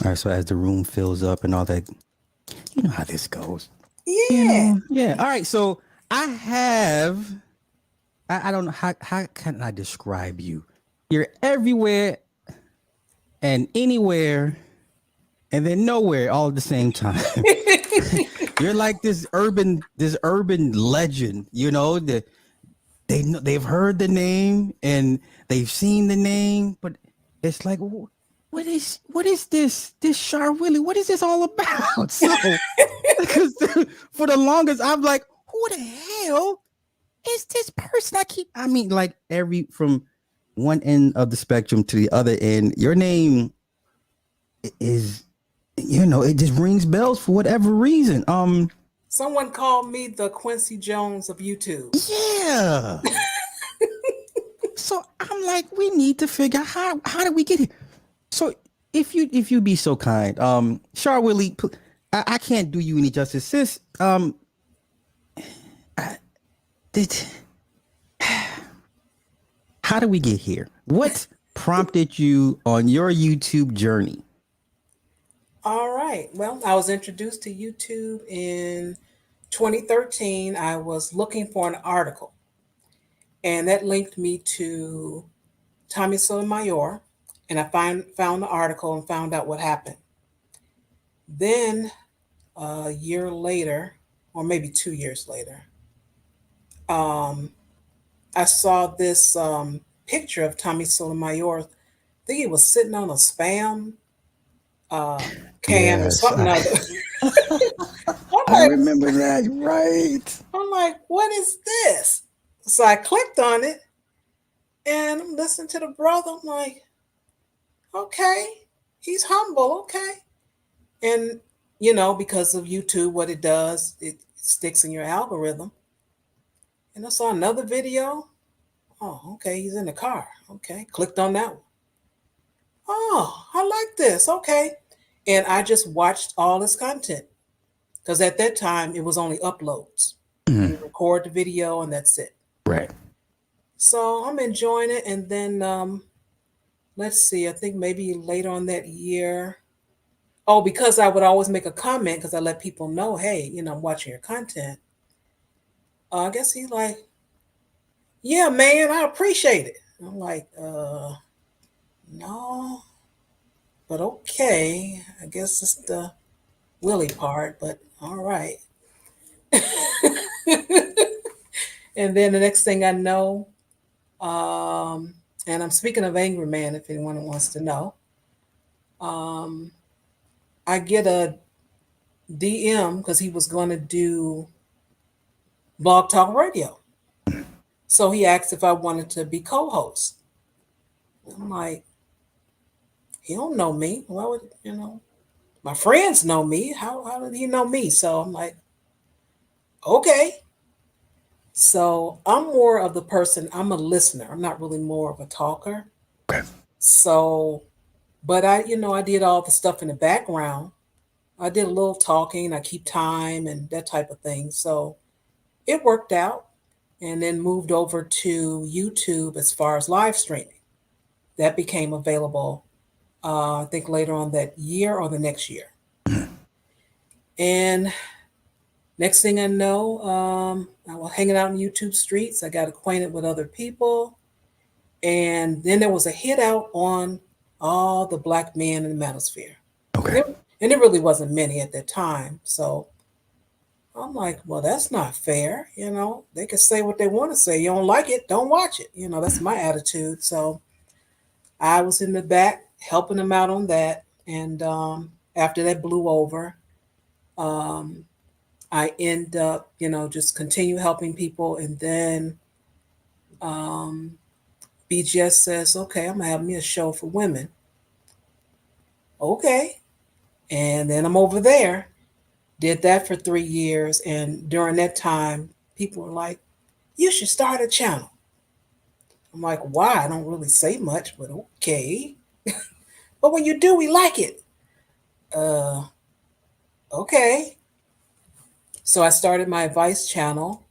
All right, so as the room fills up and all that, you know how this goes. Yeah. Yeah. All right, so I have I don't know how can I describe you. You're everywhere and anywhere and then nowhere all at the same time. You're like this urban legend, that they've heard the name and they've seen the name, but it's like, what is this CharWillie? What is this all about? So, because for the longest, I'm like, who the hell is this person? I mean, like every from one end of the spectrum to the other end, your name is, it just rings bells for whatever reason. Someone called me the Quincy Jones of YouTube. Yeah. So I'm like, we need to figure out how did we get here. So if you be so kind, CharWillie, I can't do you any justice, sis. Did How did we get here? What prompted you on your YouTube journey? All right. Well, I was introduced to YouTube in 2013. I was looking for an article, and that linked me to Tommy Sotomayor, and I found the article and found out what happened. Then a year later, or maybe 2 years later, um, I saw this picture of Tommy Sotomayor. I think he was sitting on a spam uh, can or Yes, something I, other. I'm I like, remember that. Right. what is this? So I clicked on it and I'm listening to the brother. I'm like, okay, he's humble, okay. And because of YouTube, what it does, it sticks in your algorithm. And I saw another video. Oh, okay, he's in the car. Okay, clicked on that one. Oh, I like this. Okay. And I just watched all his content because at that time it was only uploads. Mhm. You record the video and that's it. Right. So I'm enjoying it. And then let's see, I think maybe later on that year. Oh, because I would always make a comment because I let people know, hey, I'm watching your content. I guess he's like, yeah, man, I appreciate it. I'm like, no, but okay. I guess it's the Willie part, but all right. And then the next thing I know, um, and I'm speaking of Angry Man, if anyone wants to know, um, I get a DM because he was going to do Blog Talk Radio. So he asked if I wanted to be co-host. I'm like, he don't know me. Why would my friends know me? How did he know me? So I'm like, okay. So I'm more of the person. I'm a listener. I'm not really more of a talker. Okay. So, but I did all the stuff in the background. I did a little talking. I keep time and that type of thing. So it worked out. And then moved over to YouTube as far as live streaming. That became available, I think later on that year or the next year. And next thing I know, I was hanging out in YouTube streets. I got acquainted with other people. And then there was a hit out on all the black men in the Manosphere. And Okay. there, and there really wasn't many at that time. So I'm like, well, that's not fair. They can say what they want to say. You don't like it, don't watch it. That's my attitude. So I was in the back helping them out on that. And after that blew over, um, I end up, just continue helping people. And then um, BGS says, okay, I'm going to have me a show for women. Okay. And then I'm over there, did that for 3 years. And during that time, people were like, you should start a channel. I'm like, why? I don't really say much, but okay. But when you do, we like it. Uh, okay. So I started my advice channel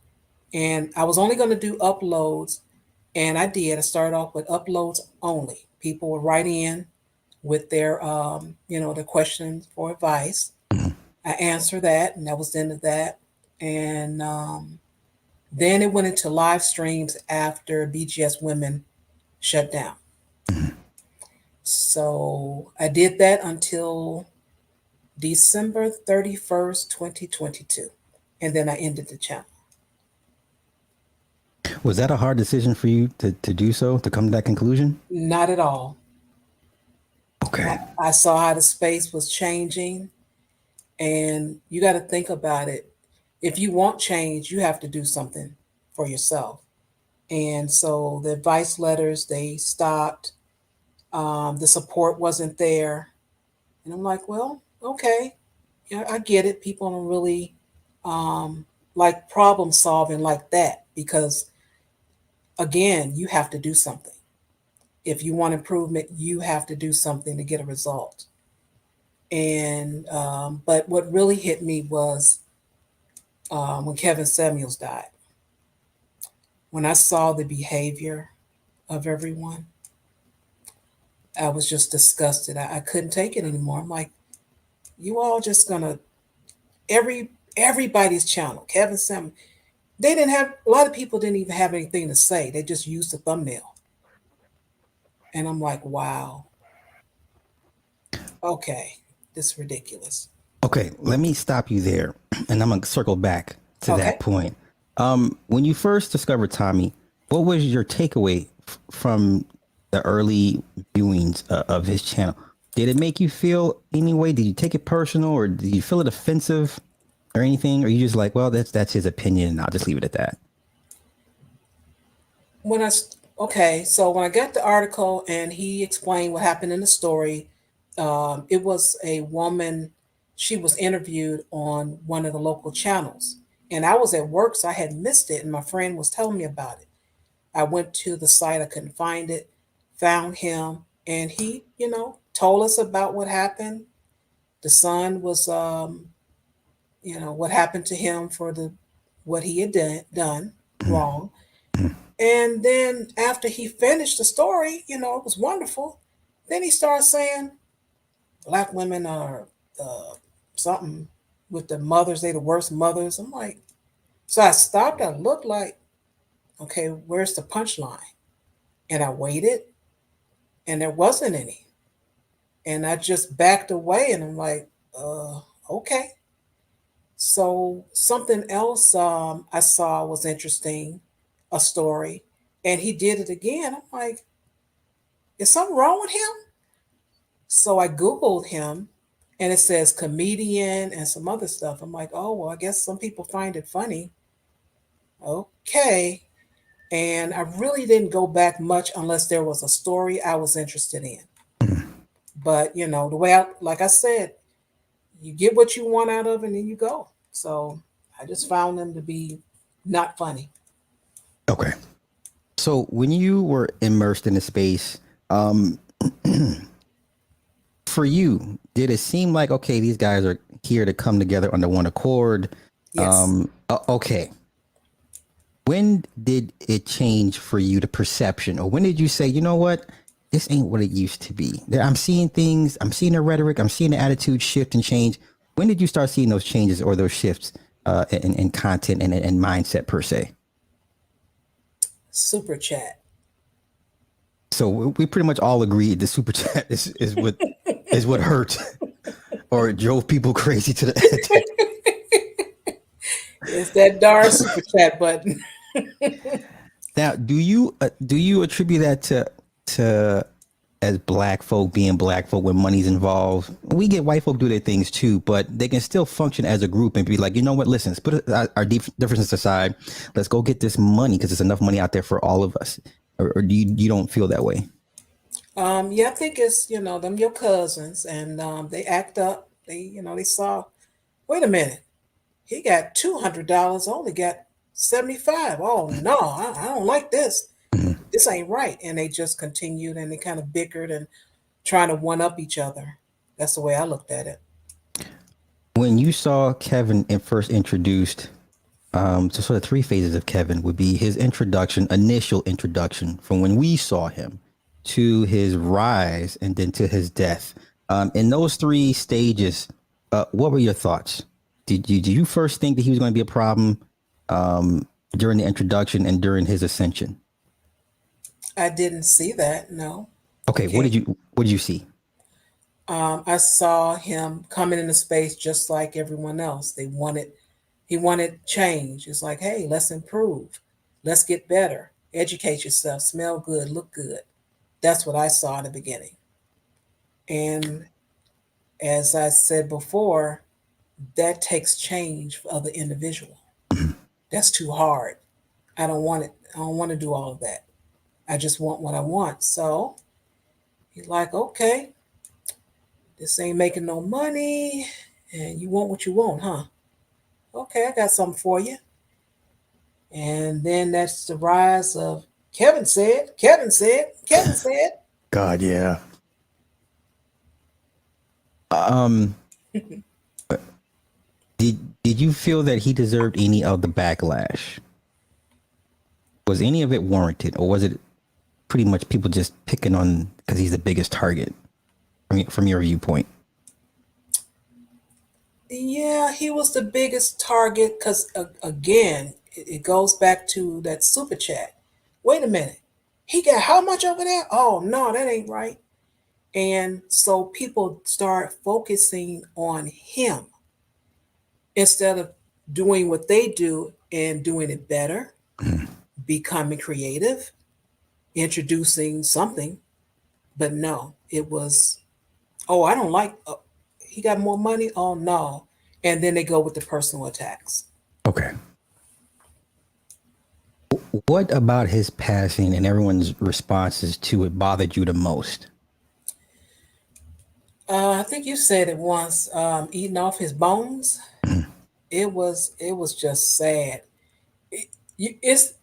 and I was only going to do uploads. And I did. I started off with uploads only. People would write in. with their, the questions for advice. I answered that, and that was the end of that. And then it went into live streams after BGS Women shut down. So I did that until December 31st, 2022. And then I ended the channel. Was that a hard decision for you to do so, to come to that conclusion? Not at all. Okay. I saw how the space was changing, and you got to think about it. If you want change, you have to do something for yourself. And so the advice letters, they stopped. The support wasn't there. And I'm like, well, okay, yeah, I get it. People don't really like problem solving like that because, again, you have to do something. If you want improvement, you have to do something to get a result. And but what really hit me was when Kevin Samuels died. When I saw the behavior of everyone, I was just disgusted. I couldn't take it anymore. I'm like, you all just gonna everybody's channel. Kevin Samuels. They didn't have a lot of people didn't even have anything to say. They just used the thumbnail. And I'm like, wow, okay, this is ridiculous. Okay, let me stop you there, and I'm gonna circle back to Okay. that point. When you first discovered Tommy, what was your takeaway from the early viewings of his channel? Did it make you feel any way? Did you take it personal, or did you feel it offensive, or anything? Or you just like, well, that's his opinion, and I'll just leave it at that? When I okay, so when I got the article and he explained what happened in the story, it was a woman. She was interviewed on one of the local channels, and I was at work, so I had missed it. And my friend was telling me about it. I went to the site, I couldn't find it, found him, and he, told us about what happened. The son was, what happened to him for the what he had done wrong. And then after he finished the story, it was wonderful. Then he started saying black women are something with the mothers, they the worst mothers. I'm like, so I stopped. I looked like, okay, where's the punchline? And I waited, and there wasn't any. And I just backed away, and I'm like, okay. So something else I saw was interesting, a story, and he did it again. I'm like, is something wrong with him? So I Googled him, and it says comedian and some other stuff. I'm like, oh, well, I guess some people find it funny. Okay. And I really didn't go back much unless there was a story I was interested in. But, the way like I said, you get what you want out of it and then you go. So I just found them to be not funny. Okay. So when you were immersed in the space, for you, did it seem like, okay, these guys are here to come together under one accord? Yes. Okay. When did it change for you, the perception? Or when did you say, you know what? This ain't what it used to be. I'm seeing things, I'm seeing the rhetoric, I'm seeing the attitude shift and change. When did you start seeing those changes or those shifts in content and mindset per se? Super chat. So we pretty much all agree the super chat is what hurt or drove people crazy to the It's that darn super chat button. Now, do you attribute that to as black folk being black folk when money's involved? We get white folk do their things too, but they can still function as a group and be like, you know what? Listen, let's put our differences aside. Let's go get this money because there's enough money out there for all of us. Or do you don't feel that way? Yeah, I think it's them your cousins, and they act up. They saw. Wait a minute, he got $200. I only got 75. Oh no, I don't like this. This ain't right. And they just continued, and they kind of bickered and trying to one up each other. That's the way I looked at it. When you saw Kevin first introduced, so sort of three phases of Kevin would be his introduction, initial introduction from when we saw him to his rise and then to his death. In those three stages, what were your thoughts? Did you first think that he was going to be a problem during the introduction and during his ascension? I didn't see that. No, I Okay, can't. what did you see? I saw him coming into space just like everyone else. He wanted change. It's like, hey, let's improve, let's get better, educate yourself, smell good, look good. That's what I saw in the beginning. And as I said before, that takes change for the individual. That's too hard. I don't want it. I don't want to do all of that. I just want what I want. So he's like, okay, this ain't making no money, and you want what you want, huh? Okay, I got something for you. And then that's the rise of Kevin said, Kevin said, Kevin said. God, yeah. Um, did you feel that he deserved any of the backlash? Was any of it warranted, or was it pretty much people just picking on because he's the biggest target from your viewpoint? Yeah, he was the biggest target because, again, it goes back to that super chat. Wait a minute. He got how much over there? Oh, no, that ain't right. And so people start focusing on him instead of doing what they do and doing it better, becoming creative, introducing something. But no, it was, oh, I don't like, he got more money. Oh, no. And then they go with the personal attacks. Okay. What about his passing and everyone's responses to it bothered you the most? I think you said it once, eating off his bones. It was just sad. It's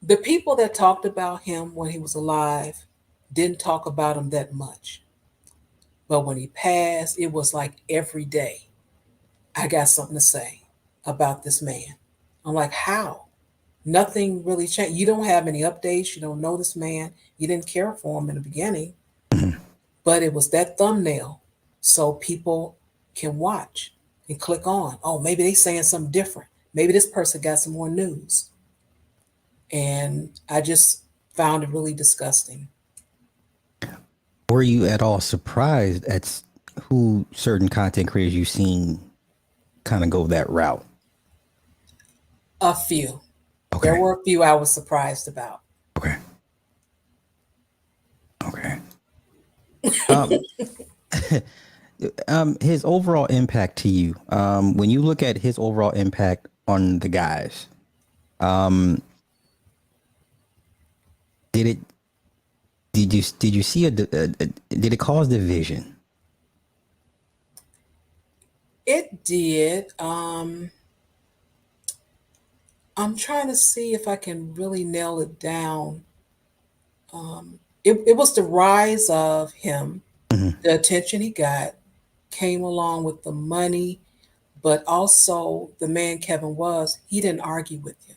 the people that talked about him when he was alive didn't talk about him that much. But when he passed, it was like every day I got something to say about this man. I'm like, how? Nothing really changed. You don't have any updates. You don't know this man. You didn't care for him in the beginning, but it was that thumbnail so people can watch and click on. Oh, maybe they saying something different. Maybe this person got some more news. And I just found it really disgusting. Were you at all surprised at who certain content creators you've seen kind of go that route? A few. There Okay. were a few I was surprised about. Okay. Okay. Um, his overall impact to you, when you look at his overall impact on the guys, um, did it, did you see did it cause division? It did. I'm trying to see if I can really nail it down. It was the rise of him, Hmm. the attention he got came along with the money, but also the man Kevin was, he didn't argue with you.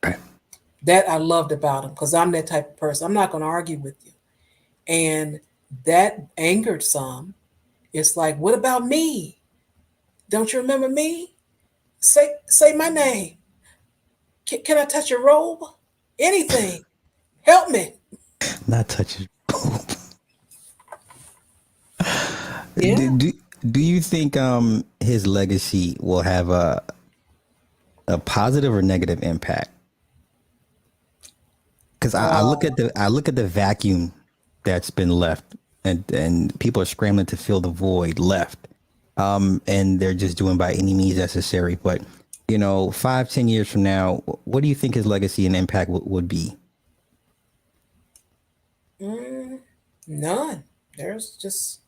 Right. That I loved about him because I'm that type of person. I'm not going to argue with you. And that angered some. It's like, what about me? Don't you remember me? Say my name. Can I touch your robe? Anything. Help me. Not touching. Yeah. do, do do you think his legacy will have a positive or negative impact? Because I Uh, look at the vacuum that's been left, and people are scrambling to fill the void left, and they're just doing by any means necessary. But 5-10 years from now, what do you think his legacy and impact would be? mm, none. There's just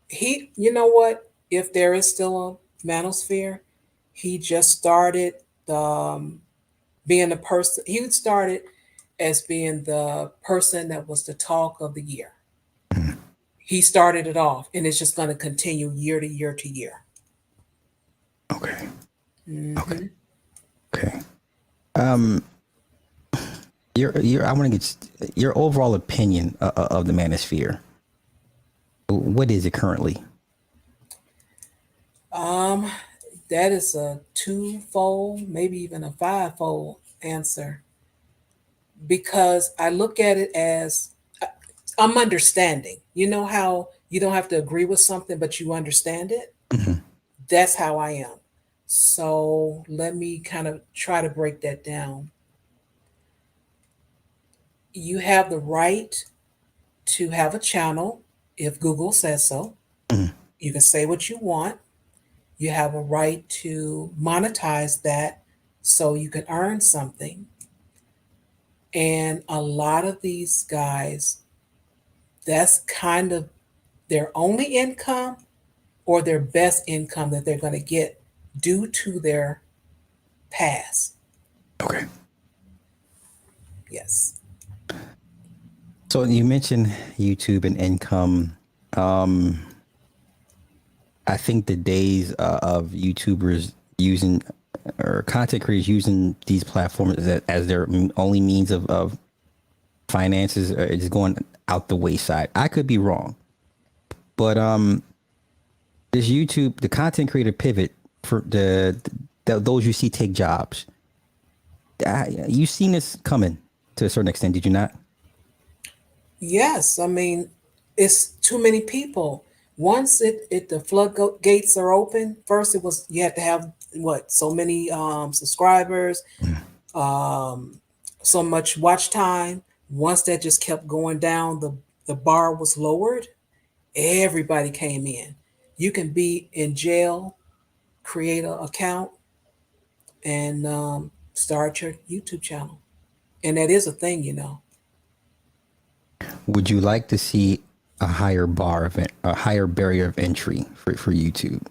he. You know what? If there is still a manosphere, he just started being the person. He started as being the person that was the talk of the year. He started it off, and it's just going to continue year to year to year. Okay. Okay. Hmm. Okay. Um, I want to get your overall opinion of the Manosphere. What is it currently? Um, that is a twofold, maybe even a fivefold answer because I look at it as I'm understanding. You know how you don't have to agree with something, but you understand it? Mhm. That's how I am. So let me kind of try to break that down. You have the right to have a channel if Google says so. Mhm. You can say what you want. You have a right to monetize that so you can earn something. And a lot of these guys, that's kind of their only income or their best income that they're going to get due to their past. Okay. Yes. So you mentioned YouTube and income. Um, I think the days of YouTubers using or content creators using these platforms as their only means of finances is going out the wayside. I could be wrong, but this YouTube, the content creator pivot for those you see take jobs. You've seen this coming to a certain extent, did you not? Yes. I mean, it's too many people. Once the floodgates are open, first it was you had to have what so many subscribers, um, so much watch time. Once that just kept going down, the bar was lowered. Everybody came in. You can be in jail, create an account, and start your YouTube channel. And that is a thing, you know. Would you like to see a higher a higher barrier of entry for YouTube?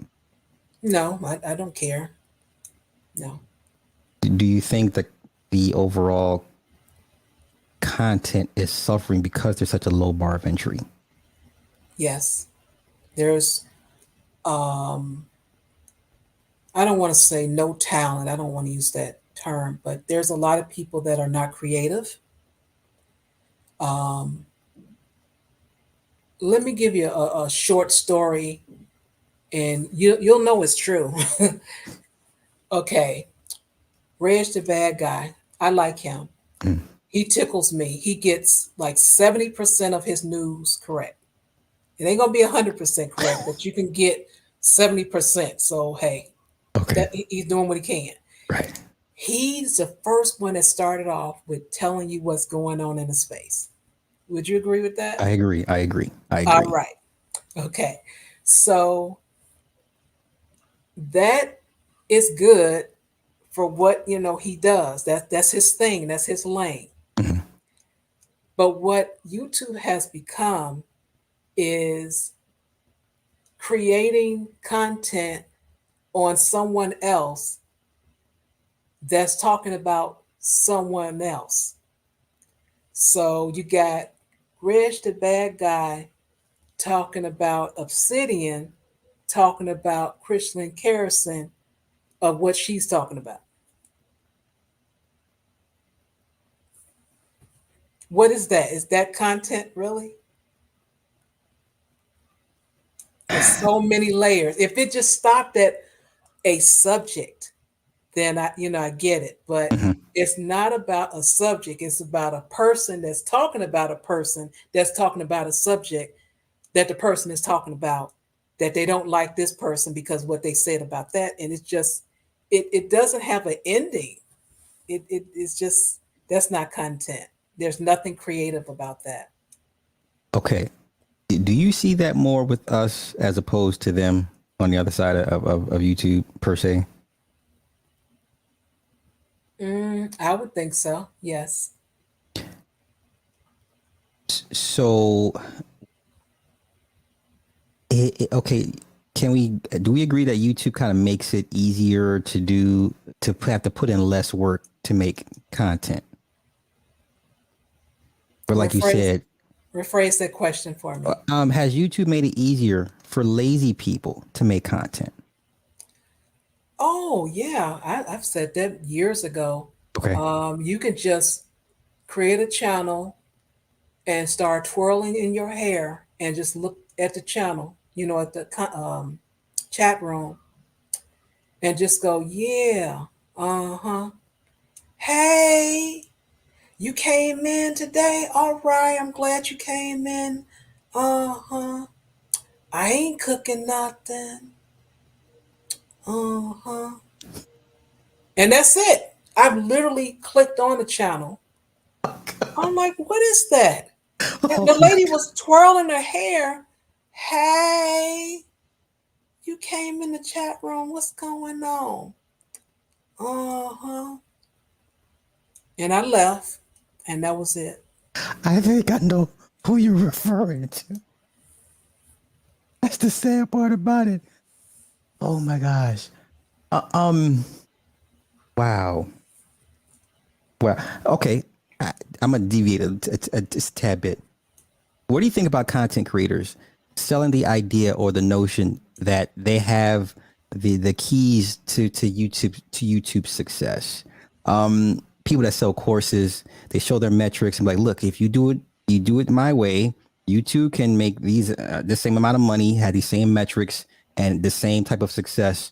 No, I don't care. No. Do you think that the overall content is suffering because there's such a low bar of entry? Yes. There's um I don't want to say no talent. I don't want to use that term, but there's a lot of people that are not creative. Um, let me give you a short story, and you'll know it's true. Okay, Reg the bad guy. I like him. Mm. He tickles me. He gets like 70% of his news correct. It ain't gonna be 100% correct, but you can get 70%. So hey, Okay. he's doing what he can. Right. He's the first one that started off with telling you what's going on in the space. Would you agree with that? I agree. I agree. I All agree. right. Okay. So that is good for what he does. That's his thing. That's his lane. Mhm. But what YouTube has become is creating content on someone else that's talking about someone else. So you got Reg the bad guy talking about Obsidian, talking about Crystalline Kerosene of what she's talking about. What is that? Is that content really? There's so many layers. If it just stopped at a subject, then I get it. But Mhm. it's not about a subject. It's about a person that's talking about a person that's talking about a subject that the person is talking about that they don't like this person because what they said about that. And it's just it doesn't have an ending. It's just that's not content. There's nothing creative about that. Okay. Do you see that more with us as opposed to them on the other side of YouTube per se? I would think so. Yes. So, okay, do we agree that YouTube kind of makes it easier to have to put in less work to make content? Or like you Rephrase said, rephrase that question for me. has YouTube made it easier for lazy people to make content? Oh yeah, I've said that years ago. Okay. You can just create a channel and start twirling in your hair and just look at the channel, at the chat room, and just go, yeah, uh-huh. Hey, you came in today? All right, I'm glad you came in. Uh-huh. I ain't cooking nothing. Uh-huh. And that's it. I've literally clicked on the channel. I'm like, what is that? And Oh the my lady was twirling her hair. Hey, you came in the chat room. What's going on? Uh-huh. And I left, and that was it. I think I know who you're referring to. That's the sad part about it. Oh my gosh. Uh, um. Wow. Well. Okay. I'm gonna deviate just a tad bit. What do you think about content creators selling the idea or the notion that they have the keys to YouTube success? People that sell courses, they show their metrics and be like, look, if you do it my way, you too can make these the same amount of money, have these same metrics, and the same type of success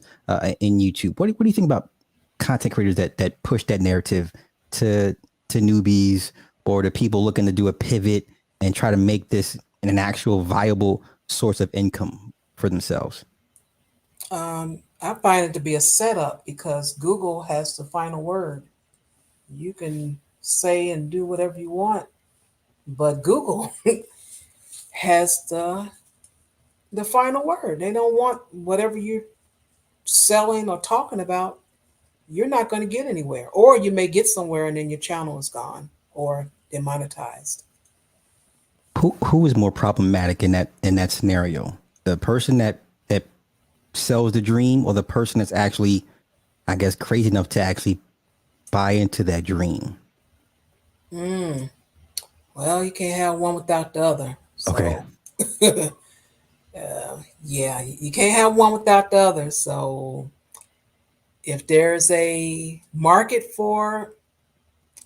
in YouTube. What do you think about content creators that push that narrative to newbies or to people looking to do a pivot and try to make this an actual viable source of income for themselves? I find it to be a setup because Google has the final word. You can say and do whatever you want, but Google has the final word. They don't want whatever you're selling or talking about. You're not going to get anywhere, or you may get somewhere and then your channel is gone or demonetized. Who is more problematic in that scenario? The person that sells the dream, or the person that's actually, I guess, crazy enough to actually buy into that dream? Mm. Well, you can't have one without the other. Okay. So, yeah, you can't have one without the other. So, if there's a market for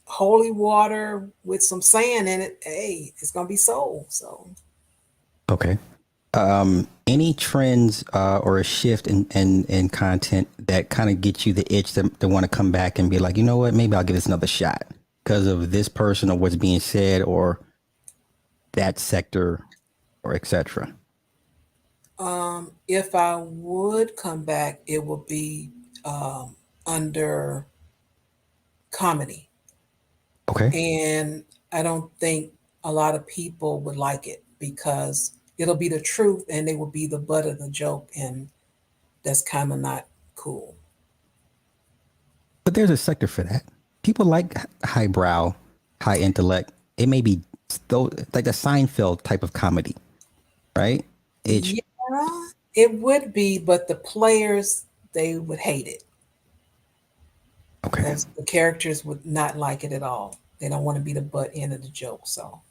holy water with some sand in it, hey, it's gonna be sold. So, Okay. Any trends or a shift in content that kind of gets you the itch to want to come back and be like, you know what, maybe I'll give this another shot because of this person or what's being said or that sector or etc. if I would come back, it would be um, under comedy, Okay. and I don't think a lot of people would like it because it'll be the truth, and they will be the butt of the joke, and that's kind of not cool. But there's a sector for that. People like highbrow, high intellect. It may be like a Seinfeld type of comedy, right? It's Yeah, it would be, but the players, they would hate it. okay. As the characters would not like it at all. They don't want to be the butt end of the joke. So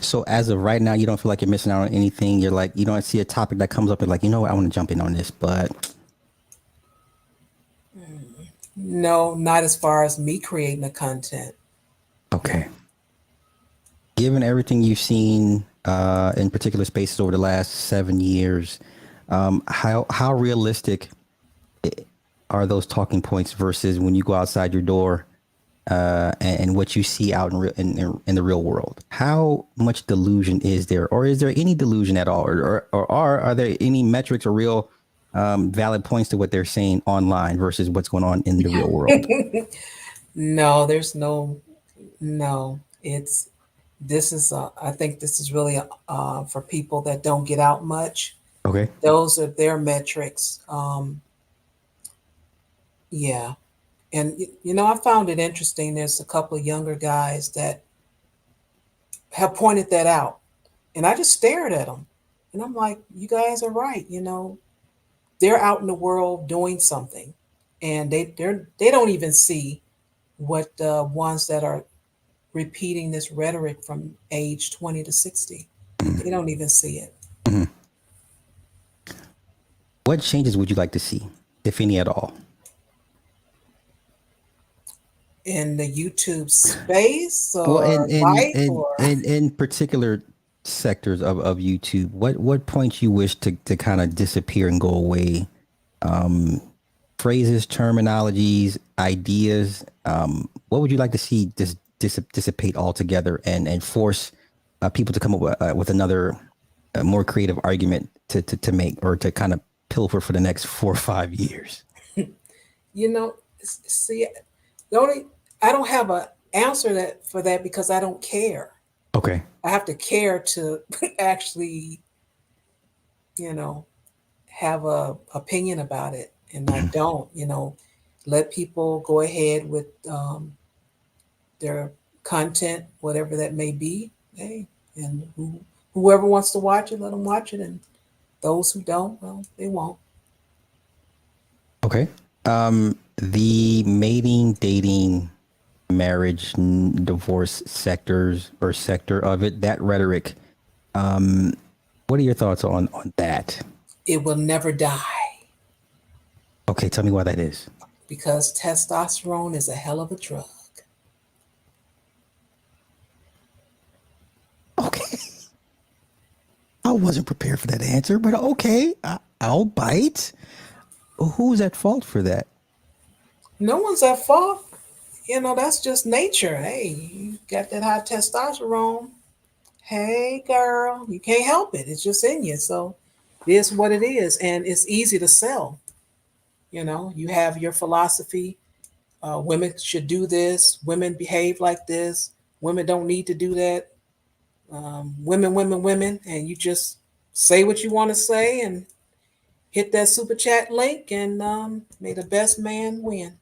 So as of right now, you don't feel like you're missing out on anything. You're like, you don't see a topic that comes up and like, you know what, I want to jump in on this, but no, not as far as me creating the content. No. okay. Given everything you've seen in particular spaces over the last 7 years, how realistic are those talking points versus when you go outside your door and what you see out in the real world? How much delusion is there, or is there any delusion at all, or are there any metrics or real valid points to what they're saying online versus what's going on in the real world? No, there's no. It's this is I think this is really for people that don't get out much. Okay. Those are their metrics. Yeah, and I found it interesting. There's a couple of younger guys that have pointed that out, and I just stared at them, and I'm like, you guys are right. They're out in the world doing something, and they don't even see what the ones that are repeating this rhetoric from age 20 to 60. They don't even see it. Mm-hmm. What changes would you like to see, if any at all? in the YouTube space Well, or life or in particular sectors of YouTube, what points you wish to kind of disappear and go away? Phrases, terminologies, ideas. What would you like to see dissipate altogether and force people to come up with another more creative argument to make or to kind of pilfer for the next 4 or 5 years? you know, see, the only I don't have a answer that for that because I don't care. Okay. I have to care to actually, you know, have a opinion about it, and I don't. Let people go ahead with their content, whatever that may be. Hey, and whoever wants to watch it, let them watch it, and those who don't, well, they won't. Okay. The mating, dating, marriage, divorce sectors or sector of it, that rhetoric. What are your thoughts on that? It will never die Okay, tell me why that is. because testosterone is a hell of a drug. Okay. I wasn't prepared for that answer, but okay, I'll bite. Who's at fault for that? No one's at fault. That's just nature. Hey, you got that high testosterone. Hey, girl, you can't help it. It's just in you. So it is what it is. And it's easy to sell. You have your philosophy. Women should do this. Women behave like this. Women don't need to do that. Women, women, women. And you just say what you want to say and hit that super chat link and may the best man win.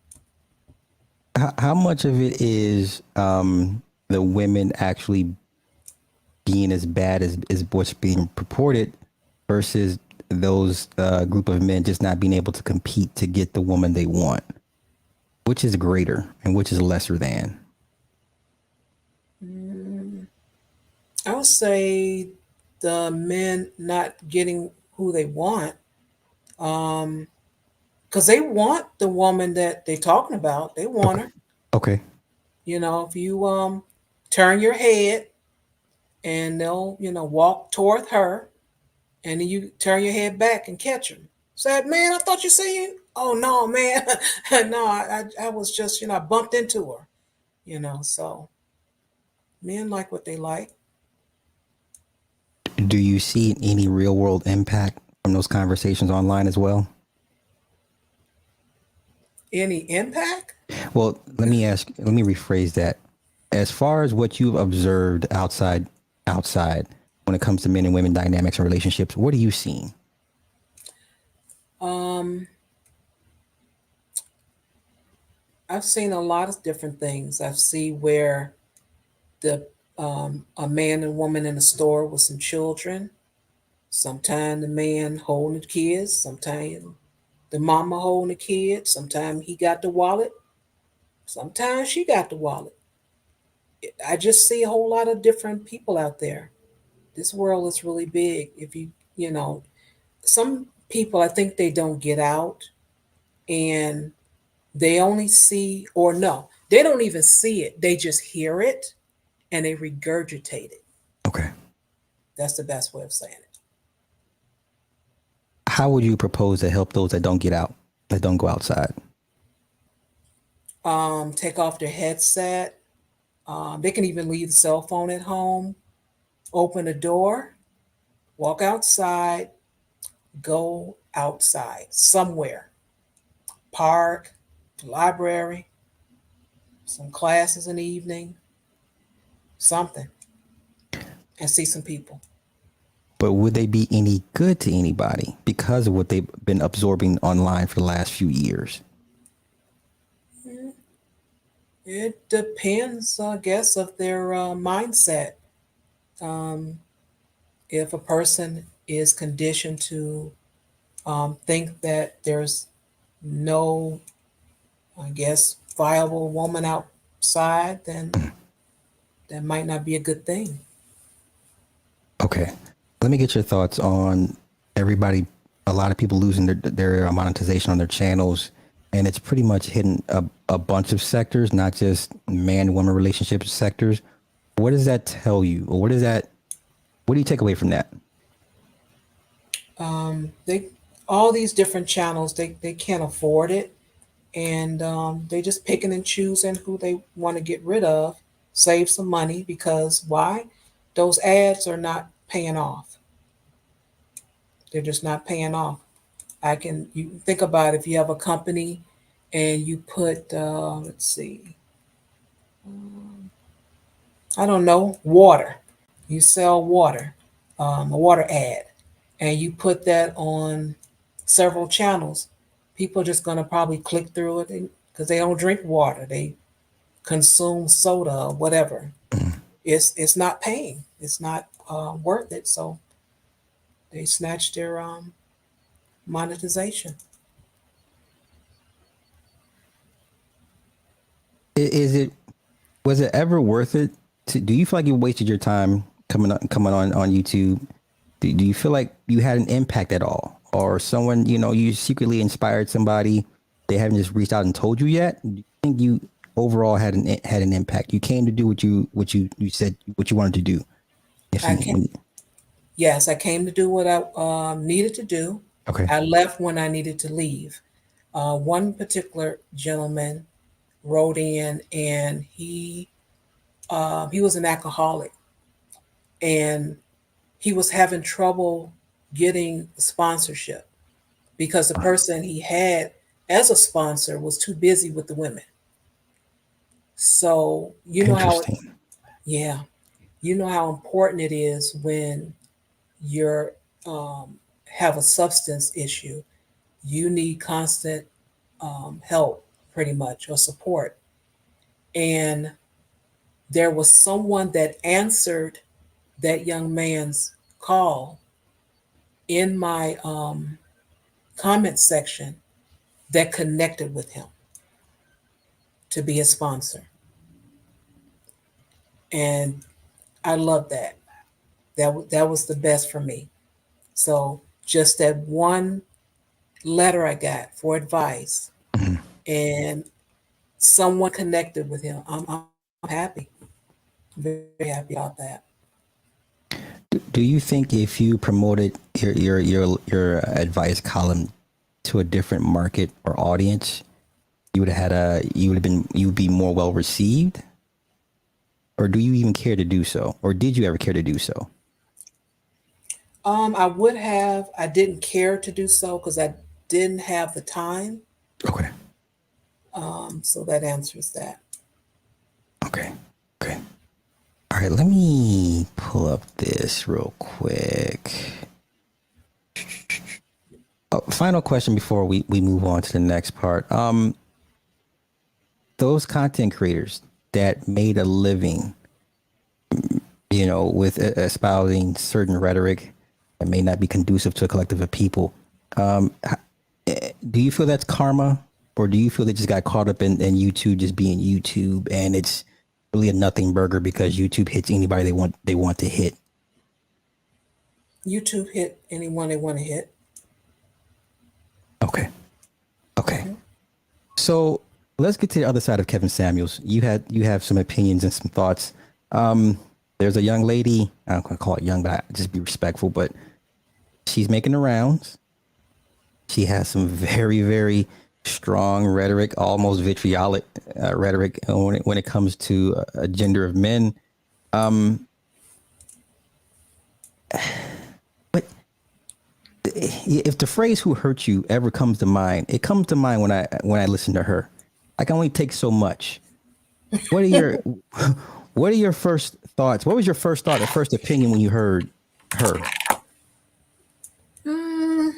How much of it is the women actually being as bad as what's being purported versus those group of men just not being able to compete to get the woman they want? Which is greater and which is lesser than? I would say the men not getting who they want, because they want the woman that they're talking about. They want Okay. her. Okay. If you turn your head and they'll walk toward her, and then you turn your head back and catch them. Said, man, I thought you said you. Oh no, man, no, I was just I bumped into her. So men like what they like. Do you see any real world impact from those conversations online as well? Any impact? Well, let me rephrase that. As far as what you've observed outside when it comes to men and women dynamics and relationships, what are you seeing? Um, I've seen a lot of different things. I've seen where the a man and woman in a store with some children. Sometimes the man holding the kids. Sometimes the mama holding the kids. Sometimes he got the wallet. Sometimes she got the wallet. I just see a whole lot of different people out there. This world is really big. If some people, I think they don't get out and they only see, or no, they don't even see it. They just hear it and they regurgitate it. Okay. That's the best way of saying it. How would you propose to help those that don't get out, that don't go outside? Take off their headset. They can even leave the cell phone at home, open the door, walk outside, go outside somewhere, park, library, some classes in the evening, something, and see some people. But would they be any good to anybody because of what they've been absorbing online for the last few years? Mm, It depends, I guess, of their mindset. Um, if a person is conditioned to think that there's no, I guess, viable woman outside, then that might not be a good thing. Okay. Let me get your thoughts on everybody, a lot of people losing their monetization on their channels and it's pretty much hitting a bunch of sectors, not just man-woman relationship sectors. What does that tell you, or what do you take away from that? They all these different channels, they can't afford it, and they just picking and choosing who they want to get rid of, save some money because why? Those ads are not paying off. They're just not paying off. You think about if you have a company and you put let's see, I don't know, water. You sell water, a water ad, and you put that on several channels. People are just going to probably click through it because they don't drink water. They consume soda or whatever. It's not paying. It's not worth it. So they snatched their monetization. Is it was it ever worth it? Do you feel like you wasted your time coming on YouTube? Do you feel like you had an impact at all, or someone you secretly inspired somebody? They haven't just reached out and told you yet. Do you think you overall had an impact? You came to do what you said what you wanted to do. If I you can Yes, I came to do what I needed to do. Okay. I left when I needed to leave. One particular gentleman wrote in, and he was an alcoholic, and he was having trouble getting sponsorship because the person he had as a sponsor was too busy with the women. So Interesting. yeah, you know how important it is when you're um, have a substance issue. You need constant help, pretty much, or support. And there was someone that answered that young man's call in my comment section that connected with him to be a sponsor. And I love that. That was the best for me. So just that one letter I got for advice, Mhm. and someone connected with him. I'm happy, very happy about that. Do you think if you promoted your advice column to a different market or audience, you would be more well received? Or do you even care to do so? Or did you ever care to do so? I would have. I didn't care to do so because I didn't have the time. Okay. So that answers that. Okay. Okay. All right. Let me pull up this real quick. Oh, final question before we move on to the next part. Those content creators that made a living, with espousing certain rhetoric that may not be conducive to a collective of people. Do you feel that's karma, or do you feel they just got caught up in YouTube just being YouTube, and it's really a nothing burger because YouTube hits anybody they want to hit? YouTube hit anyone they want to hit. Okay. Okay. Hmm. So let's get to the other side of Kevin Samuels. You have some opinions and some thoughts. Um, there's a young lady. I'm not gonna call it young, but just be respectful. But she's making the rounds. She has some very, very strong rhetoric, almost vitriolic rhetoric when it comes to a gender of men. Um, but if the phrase "who hurt you" ever comes to mind, it comes to mind when I listen to her. I can only take so much. What are your What are your first thoughts? What was your first thought, or first opinion when you heard her? Mm,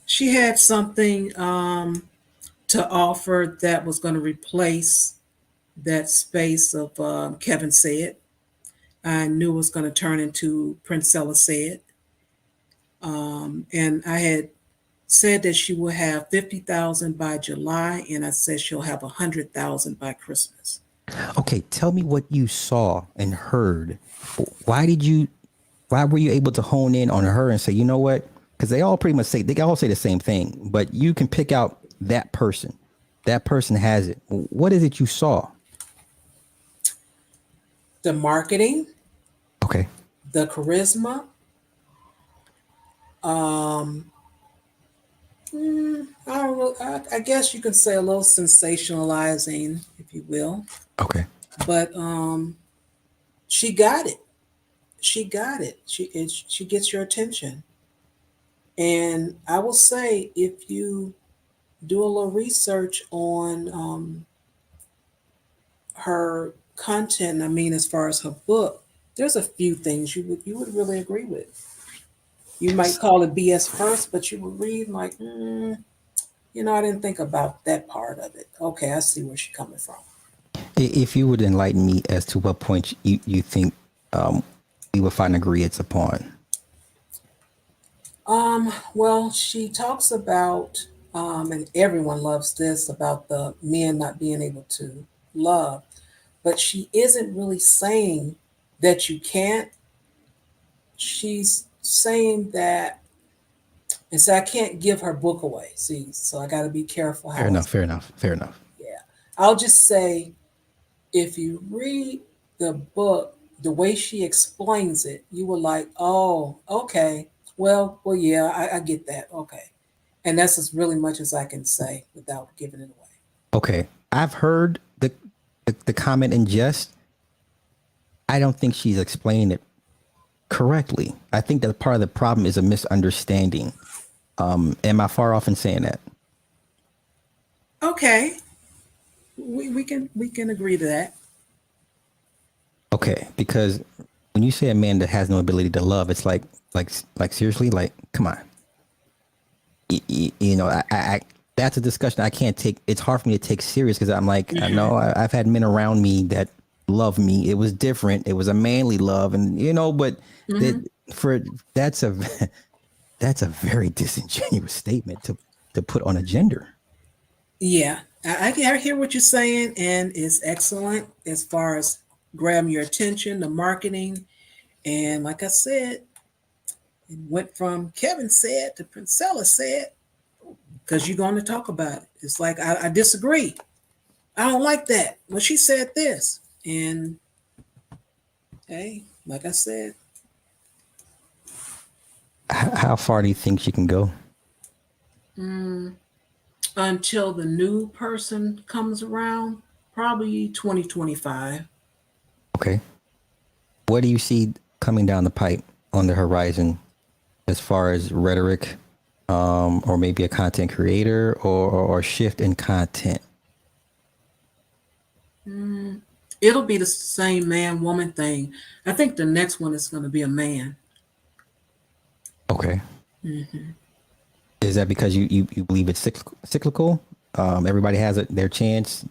she had something to offer that was going to replace that space of Kevin said. I knew it was going to turn into Princella said. And I had said that she will have 50,000 by July, and I said she'll have 100,000 by Christmas. Okay, tell me what you saw and heard. Why did you? Why were you able to hone in on her and say, you know what? because they all say the same thing, but you can pick out that person. That person has it. What is it you saw? The marketing, Okay. the charisma, um, I don't know, I guess you could say a little sensationalizing, if you will. Okay. But she got it. She got it. She gets your attention. And I will say, if you do a little research on her content, I mean, as far as her book, there's a few things you would really agree with. You might call it BS first, but you would read like, I didn't think about that part of it. Okay, I see where she's coming from. If you would enlighten me as to what point you think we will find agreements upon. Well, she talks about, and everyone loves this about the men not being able to love, but she isn't really saying that you can't. She's saying that, and so I can't give her book away. See, so I got to be careful Fair how I. enough. Fair enough. Fair enough. Yeah, I'll just say if you read the book, the way she explains it, you were like, oh, okay, well, yeah, I get that. Okay, and that's as really much as I can say without giving it away. Okay. I've heard the comment in jest. I don't think she's explaining it correctly. I think that part of the problem is a misunderstanding. Am I far off in saying that? Okay, we can agree to that. Okay, because when you say a man that has no ability to love, it's like seriously, like come on. I that's a discussion I can't take. It's hard for me to take serious because I'm like, I know I've had men around me that love me. It was different. It was a manly love, and but that for that's a that's a very disingenuous statement to put on a gender. Yeah, I hear what you're saying, and it's excellent as far as grabbing your attention, the marketing, and like I said, it went from Kevin said to Princella said because you're going to talk about it. It's like I disagree. I don't like that. Well, she said this, and hey, like I said, How far do you think she can go? mm, until the new person comes around, probably 2025. Okay. What do you see coming down the pipe on the horizon as far as rhetoric, or maybe a content creator or shift in content? Mm, it'll be the same man woman thing. I think the next one is going to be a man. Okay. Hmm. Is that because you believe it's cyclical? Everybody has their chance.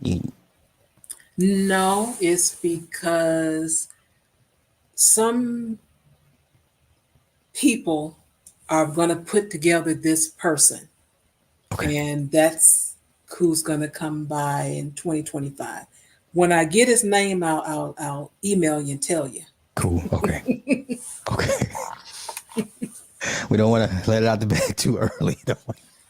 No, it's because some people are going to put together this person, Okay. and that's who's going to come by in 2025. When I get his name, I'll email you and tell you. Cool. Okay. Okay. We don't want to let it out the bag too early.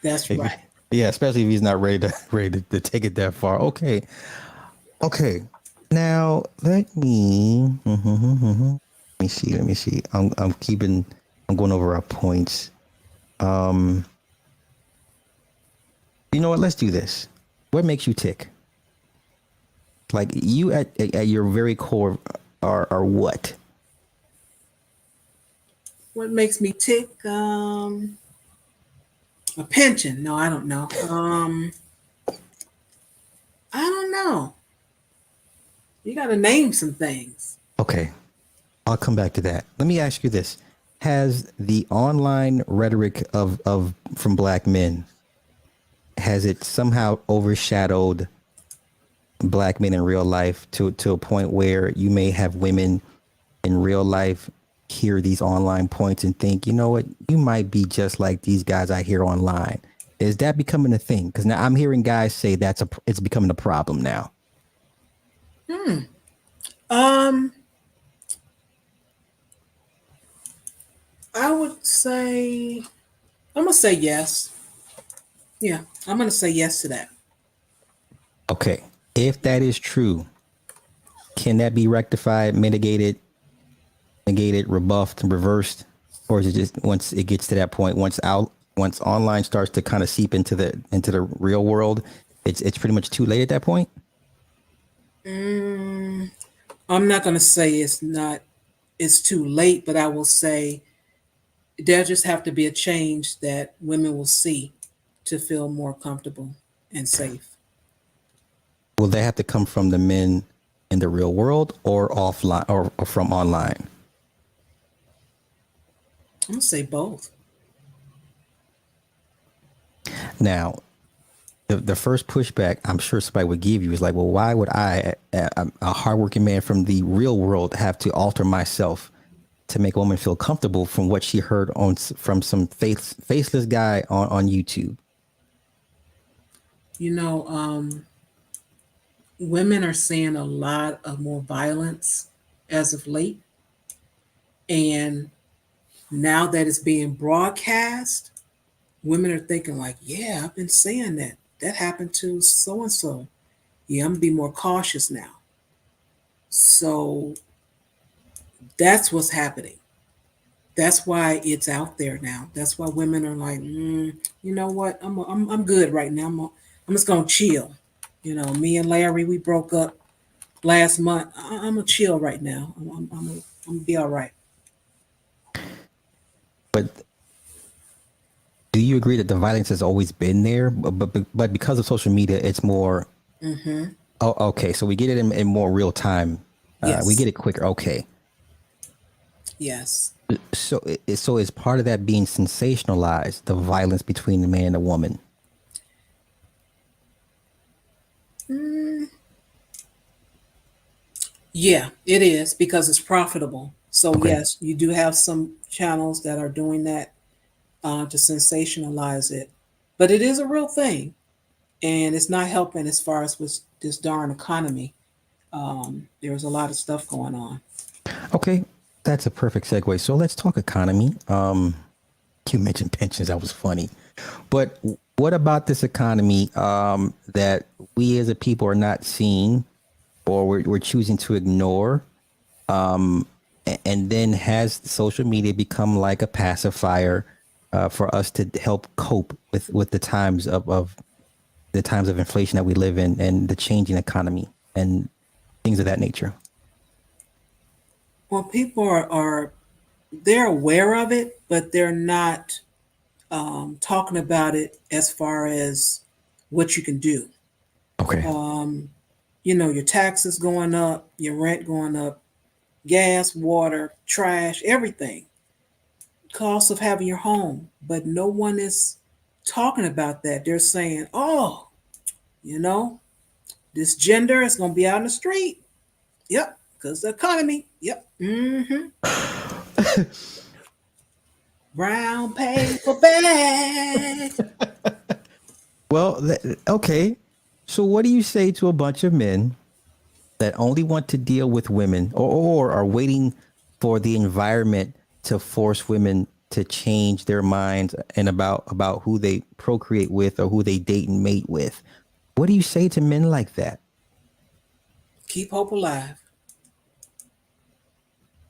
That's If right. yeah, especially if he's not ready to take it that far. Okay. Okay. Now let me see. Let me see. I'm going over our points. Um, you know what? Let's do this. What makes you tick? Like you at your very core are what? What makes me tick? A pension? No, I don't know. I don't know. You got to name some things. Okay, I'll come back to that. Let me ask you this: has the online rhetoric of from black men has it somehow overshadowed black men in real life to a point where you may have women in real life hear these online points and think, you know what, you might be just like these guys I hear online. Is that becoming a thing? Because now I'm hearing guys say it's becoming a problem now. Hmm. Um, I would say say yes. Yeah, I'm gonna say yes to that. Okay. If that is true, can that be rectified, mitigated, negated, rebuffed, and reversed? Or is it just once it gets to that point, once online starts to kind of seep into the real world, it's pretty much too late at that point? Mm, I'm not gonna say it's not. It's too late, but I will say there just have to be a change that women will see to feel more comfortable and safe. Will they have to come from the men in the real world or offline or from online? I'm gonna say both. Now, the first pushback I'm sure somebody would give you is like, well, why would I, a hardworking man from the real world, have to alter myself to make a woman feel comfortable from what she heard from some faceless guy on YouTube? You know, women are seeing a lot of more violence as of late, and now that it's being broadcast, women are thinking like, "Yeah, I've been saying that. That happened to so and so. Yeah, I'm gonna be more cautious now." So that's what's happening. That's why it's out there now. That's why women are like, you know what? I'm good right now. I'm just gonna chill. You know, me and Larry, we broke up last month. I'm gonna chill right now. I'm gonna be all right. But do you agree that the violence has always been there, but because of social media, it's more? Mm-hmm. Oh, okay. So we get it in more real time. We Yes. get it quicker. Okay. Yes. So is part of that being sensationalized, the violence between the man and the woman? Mm, yeah, it is because it's profitable. So Okay. yes, you do have some channels that are doing that to sensationalize it, but it is a real thing, and it's not helping as far as with this darn economy. There's a lot of stuff going on. Okay. That's a perfect segue. So let's talk economy. You mentioned pensions. That was funny. But what about this economy that we as a people are not seeing, or we're choosing to ignore? And then has social media become like a pacifier for us to help cope with the times of inflation that we live in and the changing economy and things of that nature? Well, people are they're aware of it, but they're not talking about it as far as what you can do. Okay. Um, you know, your taxes going up, your rent going up, gas, water, trash, everything, cost of having your home. But no one is talking about that. They're saying, oh, you know, this gender is going to be out in the street. Yep, because the economy. Yep. Mm-hmm. Brown paper bag. Well, okay. So, what do you say to a bunch of men that only want to deal with women, or are waiting for the environment to force women to change their minds and about who they procreate with or who they date and mate with? What do you say to men like that? Keep hope alive.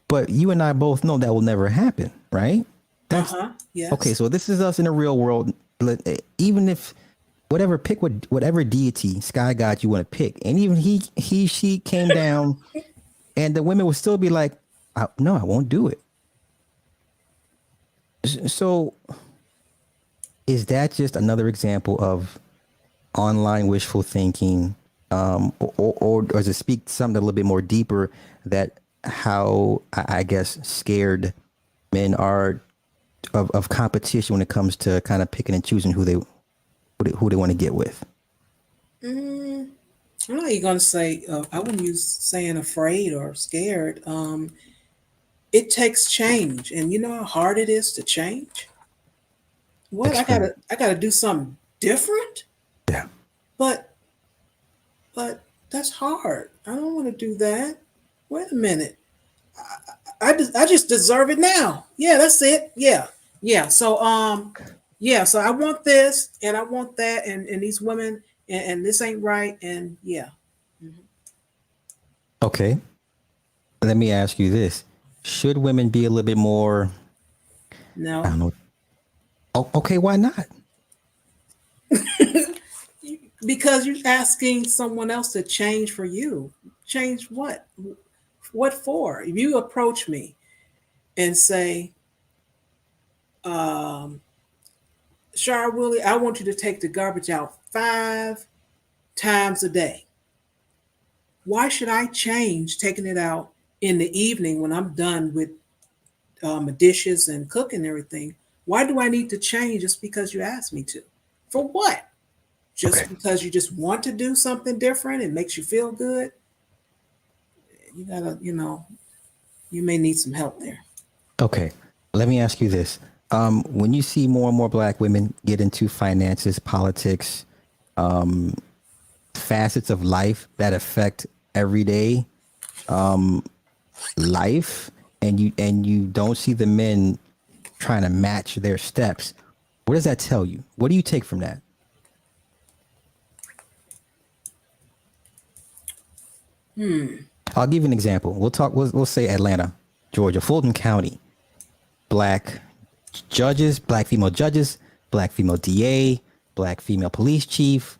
But you and I both know that will never happen, right? Uh That's huh. okay. Yes. So this is us in the real world. Even if whatever deity, sky god you want to pick, and even she came down, and the women would still be like, "No, I won't do it." So is that just another example of online wishful thinking, or does it speak to something a little bit more deeper that how I guess scared men are of competition when it comes to kind of picking and choosing who they want to get with? Mm, I know you're gonna say. I wouldn't use saying afraid or scared. It takes change, and you know how hard it is to change. What Extreme. I gotta do something different, Yeah. but but that's hard. I don't want to do that. Wait a minute. I just deserve it now. Yeah, that's it. Yeah, yeah. So Yeah, so I want this and I want that, and these women, and this ain't right, and yeah. Mhm. Okay, let me ask you this: should women be a little bit more? I No, don't know. Oh, okay, why not? because you're asking someone else to change for you. Change what? What for? If you approach me and say, um, CharWillie, I want you to take the garbage out 5 times a day. Why should I change taking it out in the evening when I'm done with my dishes and cooking and everything? Why do I need to change just because you asked me to? For what? Okay, Just because you just want to do something different and makes you feel good? You gotta, you may need some help there. okay. Let me ask you this: when you see more and more Black women get into finances, politics, facets of life that affect everyday life, and you don't see the men trying to match their steps, what does that tell you? What do you take from that? Hmm. I'll give you an example. We'll say Atlanta, Georgia, Fulton County, black judges, black female judges, black female DA, black female police chief,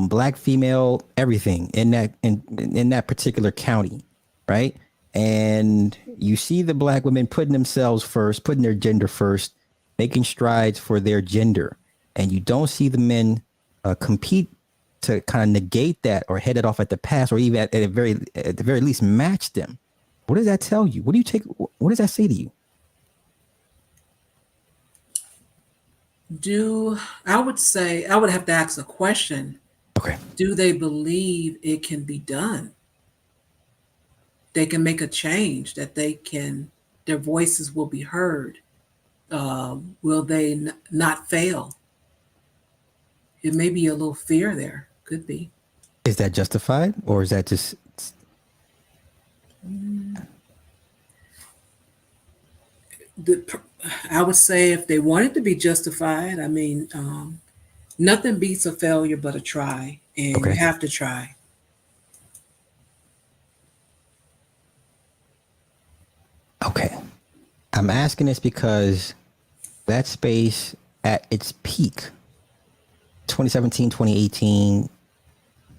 black female everything in that particular county, right? And you see the black women putting themselves first, putting their gender first, making strides for their gender, and you don't see the men compete to kind of negate that or head it off at the pass, or even at the very least match them. What does that tell you? What do you take? What does that say to you? Do I would say I would have to ask a question. Okay. Do they believe it can be done? They can make a change, that their voices will be heard. Will they not fail? It may be a little fear there. Could be. Is that justified, or is that just Mm, the, I would say if they want it to be justified, I mean, nothing beats a failure but a try, and you okay? have to try. Okay. I'm asking this because that space at its peak, 2017, 2018,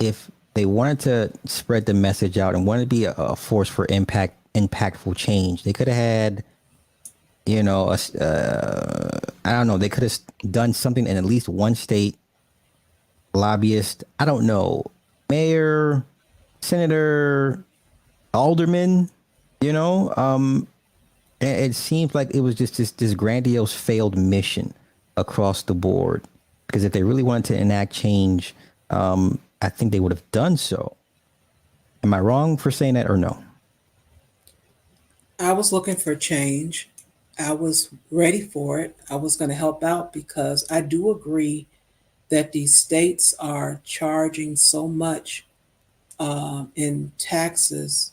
if they wanted to spread the message out and wanted to be a force for impactful change, they could have had, I don't know, they could have done something in at least one state, lobbyist, I don't know, mayor, senator, alderman, you know, it seems like it was just this grandiose failed mission across the board. Because if they really wanted to enact change, I think they would have done so. Am I wrong for saying that or no? I was looking for change. I was ready for it. I was going to help out because I do agree that these states are charging so much in taxes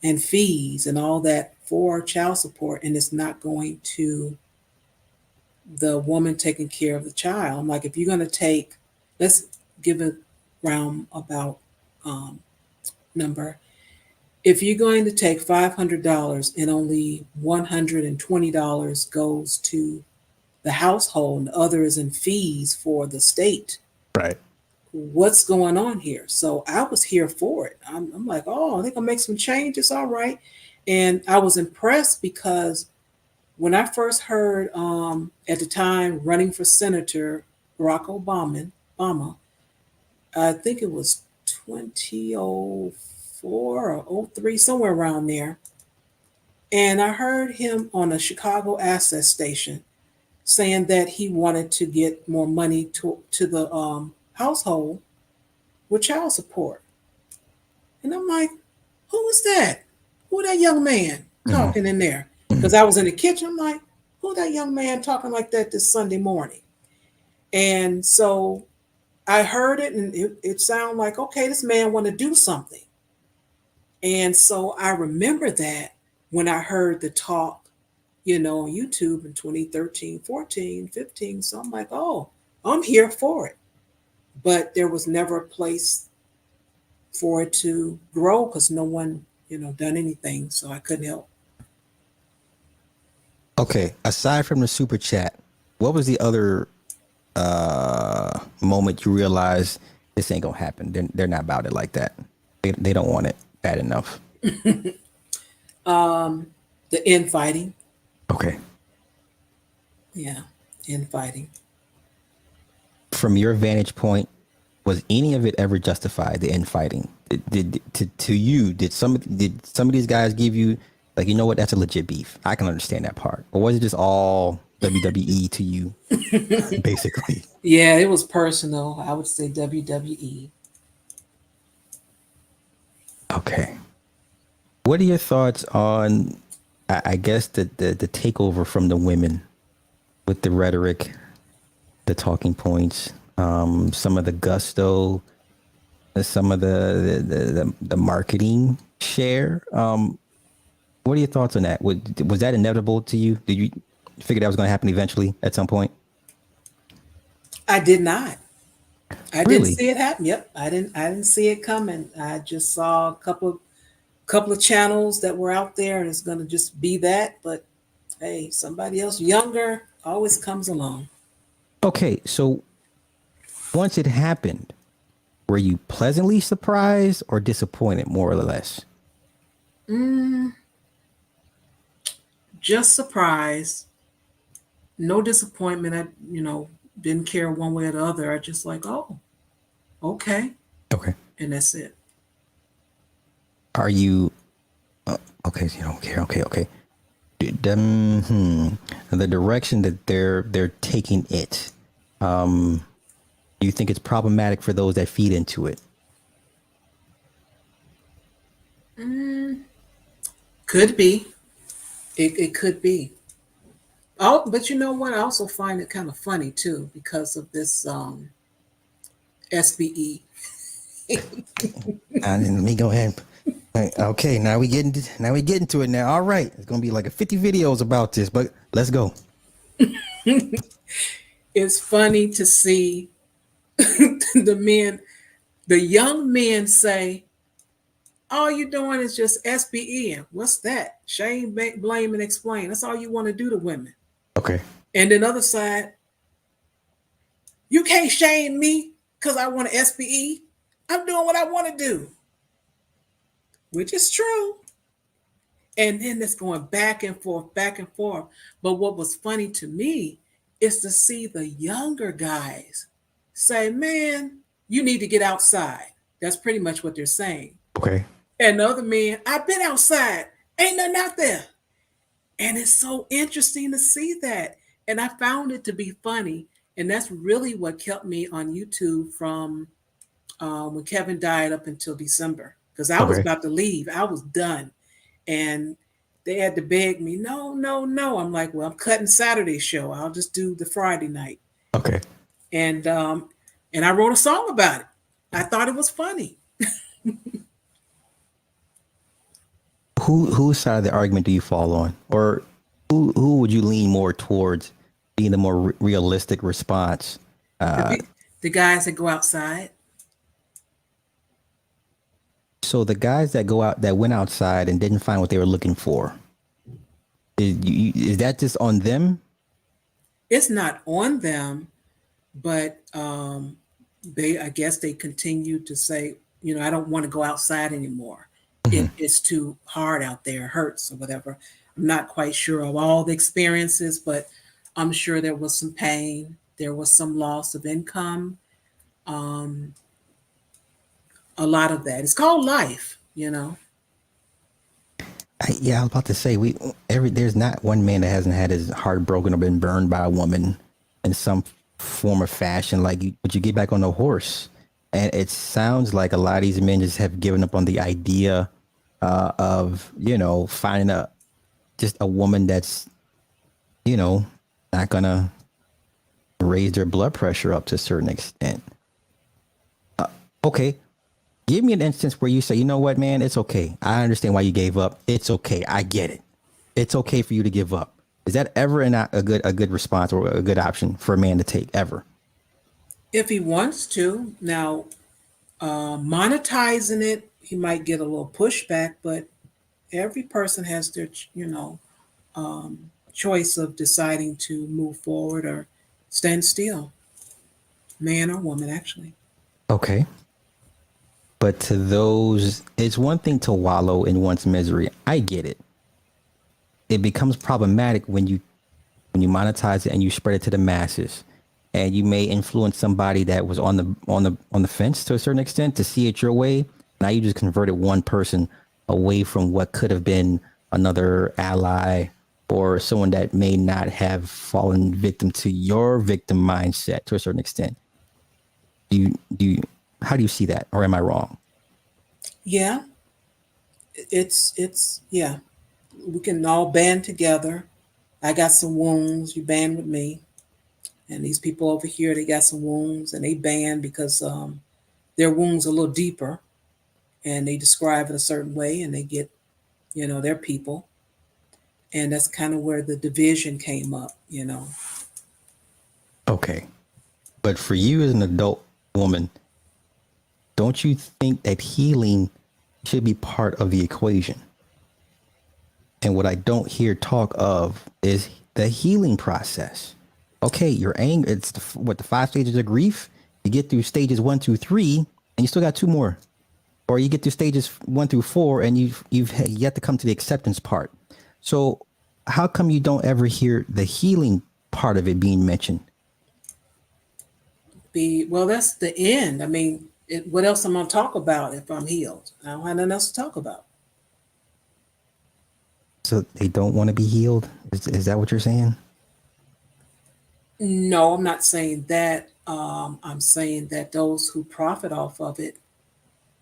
and fees and all that for child support, and it's not going to the woman taking care of the child. I'm like, if you're going to take, let's give a roundabout um, number. If you're going to take $500 and only $120 goes to the household and the other is in fees for the state, Right. what's going on here? So I was here for it. I'm like, oh, I think I'll make some changes. All right. And I was impressed because when I first heard at the time running for senator, Barack Obama, I think it was 2004 or '03, somewhere around there. And I heard him on a Chicago access station saying that he wanted to get more money to the household with child support. And I'm like, who was that? Who that young man Mm-hmm. talking in there? Mm-hmm. Because I was in the kitchen. I'm like, who that young man talking like that this Sunday morning? And so I heard it, and it sounded like, okay, this man want to do something. And so I remember that when I heard the talk on YouTube in 2013, 14, 15. So I'm like, oh, I'm here for it. But there was never a place for it to grow because no one, done anything. So I couldn't help. Okay, aside from the super chat, what was the other moment you realized this ain't gonna happen? They're not about it like that. They don't want it bad enough. The infighting. Okay. Yeah, infighting. From your vantage point, was any of it ever justified? The infighting? To you? Did some of these guys give you like, you know what? That's a legit beef. I can understand that part. Or was it just all WWE to you, basically? Yeah, it was personal. I would say WWE. Okay. What are your thoughts on, I guess, the takeover from the women with the rhetoric, the talking points, some of the gusto, some of the marketing share? What are your thoughts on that? Was that inevitable to you? Did you figure that was going to happen eventually at some point? I did not. I didn't Really? see it happen. Yep, I didn't. I didn't see it coming. I just saw a couple of channels that were out there, and it's going to just be that. But hey, somebody else younger always comes along. Okay, so once it happened, were you pleasantly surprised or disappointed, more or less? Mm, just surprised, no disappointment. I, didn't care one way or the other. I just like, oh, okay, Okay. and that's it. Are you okay? So you don't care. Okay, okay. The direction that they're taking it. Do you think it's problematic for those that feed into it? Mm, could be. It could be. Oh, but you know what? I also find it kind of funny too because of this SBE. And let me go ahead. Okay, now we getting to it now. All right, it's gonna be like a 50 videos about this, but let's go. It's funny to see the men, the young men say, all you doing is just SBE. What's that? Shame, blame, and explain. That's all you want to do to women. Okay. And then other side, you can't shame me because I want to SBE. I'm doing what I want to do, which is true. And then it's going back and forth, back and forth. But what was funny to me is to see the younger guys say, man, you need to get outside. That's pretty much what they're saying. Okay. And the other man, I've been outside. Ain't nothing out there. And it's so interesting to see that. And I found it to be funny. And that's really what kept me on YouTube from when Kevin died up until December. Because I was Okay. about to leave. I was done. And they had to beg me, no, no, no. I'm like, well, I'm cutting Saturday's show. I'll just do the Friday night. Okay. And I wrote a song about it. I thought it was funny. Whose side of the argument do you fall on, or who would you lean more towards being the more realistic response? The, the guys that go outside. So the guys that went outside and didn't find what they were looking for, is that just on them? It's not on them, but I guess they continue to say, I don't want to go outside anymore. Mm-hmm. It's too hard out there, it hurts or whatever. I'm not quite sure of all the experiences, but I'm sure there was some pain, there was some loss of income, um, a lot of that. It's called life. Yeah, I was about to say there's not one man that hasn't had his heart broken or been burned by a woman in some form or fashion. But you get back on the horse, and it sounds like a lot of these men just have given up on the idea of finding just a woman that's not gonna raise their blood pressure up to a certain extent. Okay, give me an instance where you say, you know what, man, it's okay. I understand why you gave up. It's okay. I get it. It's okay for you to give up. Is that ever a good response or a good option for a man to take ever? If he wants to. Now, monetizing it, he might get a little pushback, but every person has their, um, choice of deciding to move forward or stand still, man or woman, actually. Okay. But to those, it's one thing to wallow in one's misery. I get it. It becomes problematic when you monetize it and you spread it to the masses, and you may influence somebody that was on the fence to a certain extent to see it your way. Now you just converted one person away from what could have been another ally or someone that may not have fallen victim to your victim mindset to a certain extent. Do you how do you see that, or am I wrong? Yeah, it's yeah. We can all band together. I got some wounds. You band with me, and these people over here they got some wounds, and they band because their wounds are a little deeper, and they describe it a certain way, and they get their people, and that's kind of where the division came up. Okay. But for you as an adult woman, don't you think that healing should be part of the equation? And what I don't hear talk of is the healing process. Okay, your anger, it's the 5 stages of grief. You get through stages 1, 2, 3, and you still got two more. Or you get through stages 1 through 4, and you've yet to come to the acceptance part. So how come you don't ever hear the healing part of it being mentioned? Be well, that's the end. I mean, what else am I gonna talk about if I'm healed? I don't have nothing else to talk about. So they don't want to be healed? Is that what you're saying? No, I'm not saying that. I'm saying that those who profit off of it,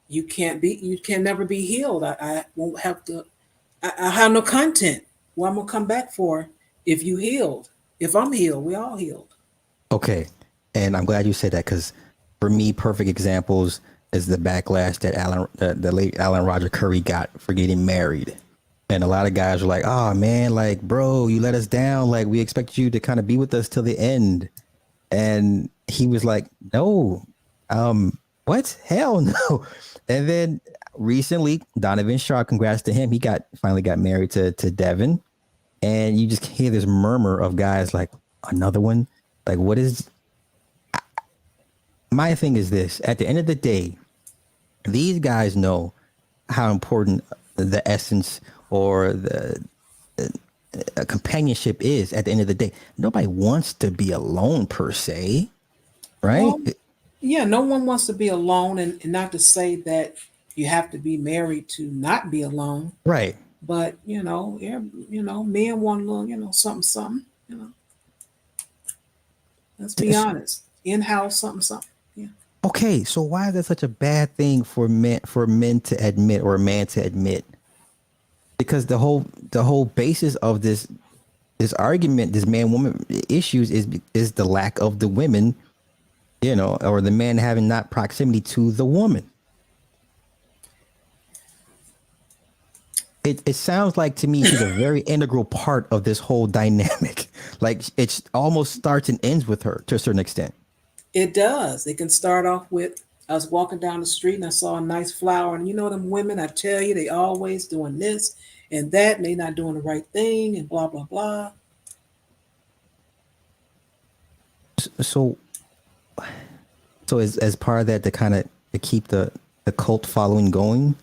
you can never be healed. I won't have to. I have no content. What I'm gonna come back for if you healed? If I'm healed, we all healed. Okay. And I'm glad you said that, because for me, perfect examples is the backlash that the late Alan Roger Curry got for getting married. And a lot of guys were like, oh man, like, bro, you let us down. Like, we expect you to kind of be with us till the end. And he was like, no, what? Hell no. And then recently, Donovan Shaw, congrats to him. He finally got married to Devin. And you just hear this murmur of guys like, another one? Like, what is my thing is this: at the end of the day, these guys know how important the essence or the companionship is. At the end of the day, nobody wants to be alone per se, right? Well, yeah, no one wants to be alone, and not to say that you have to be married to not be alone. Right. But yeah, men want a little, something, something. Let's be honest, in house, something, something. Yeah. Okay, so why is that such a bad thing for men to admit, or a man to admit? Because the whole basis of this argument, this man woman issues, is the lack of the women, or the man having not proximity to the woman. It sounds like to me she's a very integral part of this whole dynamic. Like, it almost starts and ends with her to a certain extent. It does. It can start off with I was walking down the street and I saw a nice flower, and them women, I tell you, they always doing this and that, and they not doing the right thing, and blah blah blah. So as part of that, to kind of to keep the cult following going,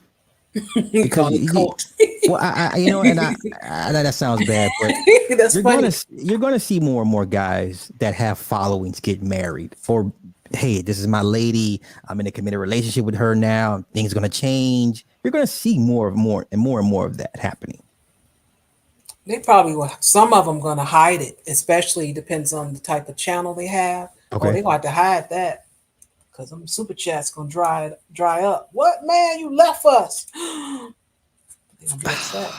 You because call it cult. well, and I know that sounds bad, but That's funny. you're gonna see more and more guys that have followings get married, or hey, this is my lady, I'm in a committed relationship with her now, things are gonna change. You're gonna see more of that happening. They probably will. Some of them gonna hide it, especially depends on the type of channel they have. Oh, Okay. they gonna have to hide that because them super chats gonna dry up. What, man? You left us. They gonna be upset.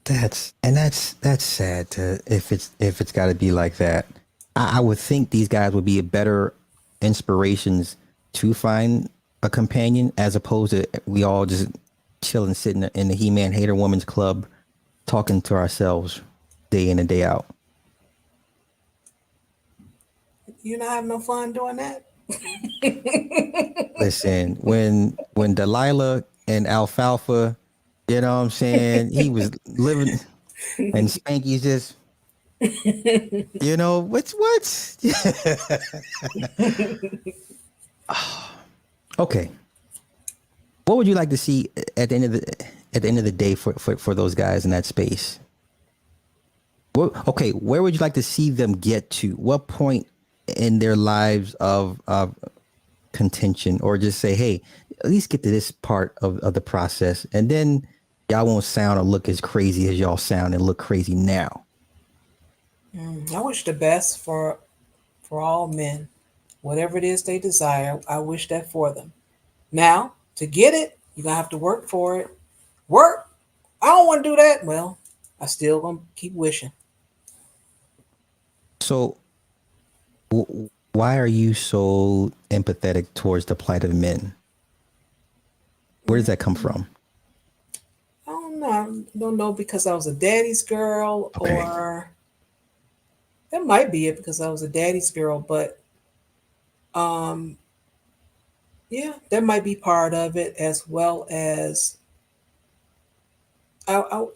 That's sad to if it's got to be like that. I would think these guys would be better inspirations to find a companion, as opposed to we all just sitting in the He-Man Hater Woman's Club talking to ourselves day in and day out. You not have no fun doing that? Listen, when Delilah and Alfalfa, you know what I'm saying, he was living, and Spanky's just, what? Okay. What would you like to see at the end of the day for those guys in that space? Okay, where would you like to see them get to? What point in their lives of contention, or just say, hey, at least get to this part of the process, and then y'all won't sound or look as crazy as y'all sound and look crazy now. I wish the best for all men. Whatever it is they desire, I wish that for them. Now, to get it, you're gonna have to work for it. Work. I don't want to do that. Well, I still gonna keep wishing. So, why are you so empathetic towards the plight of men? Where does that come from? I don't know. I don't know because I was a daddy's girl, Okay, or that might be it because I was a daddy's girl. But um, yeah, that might be part of it as well as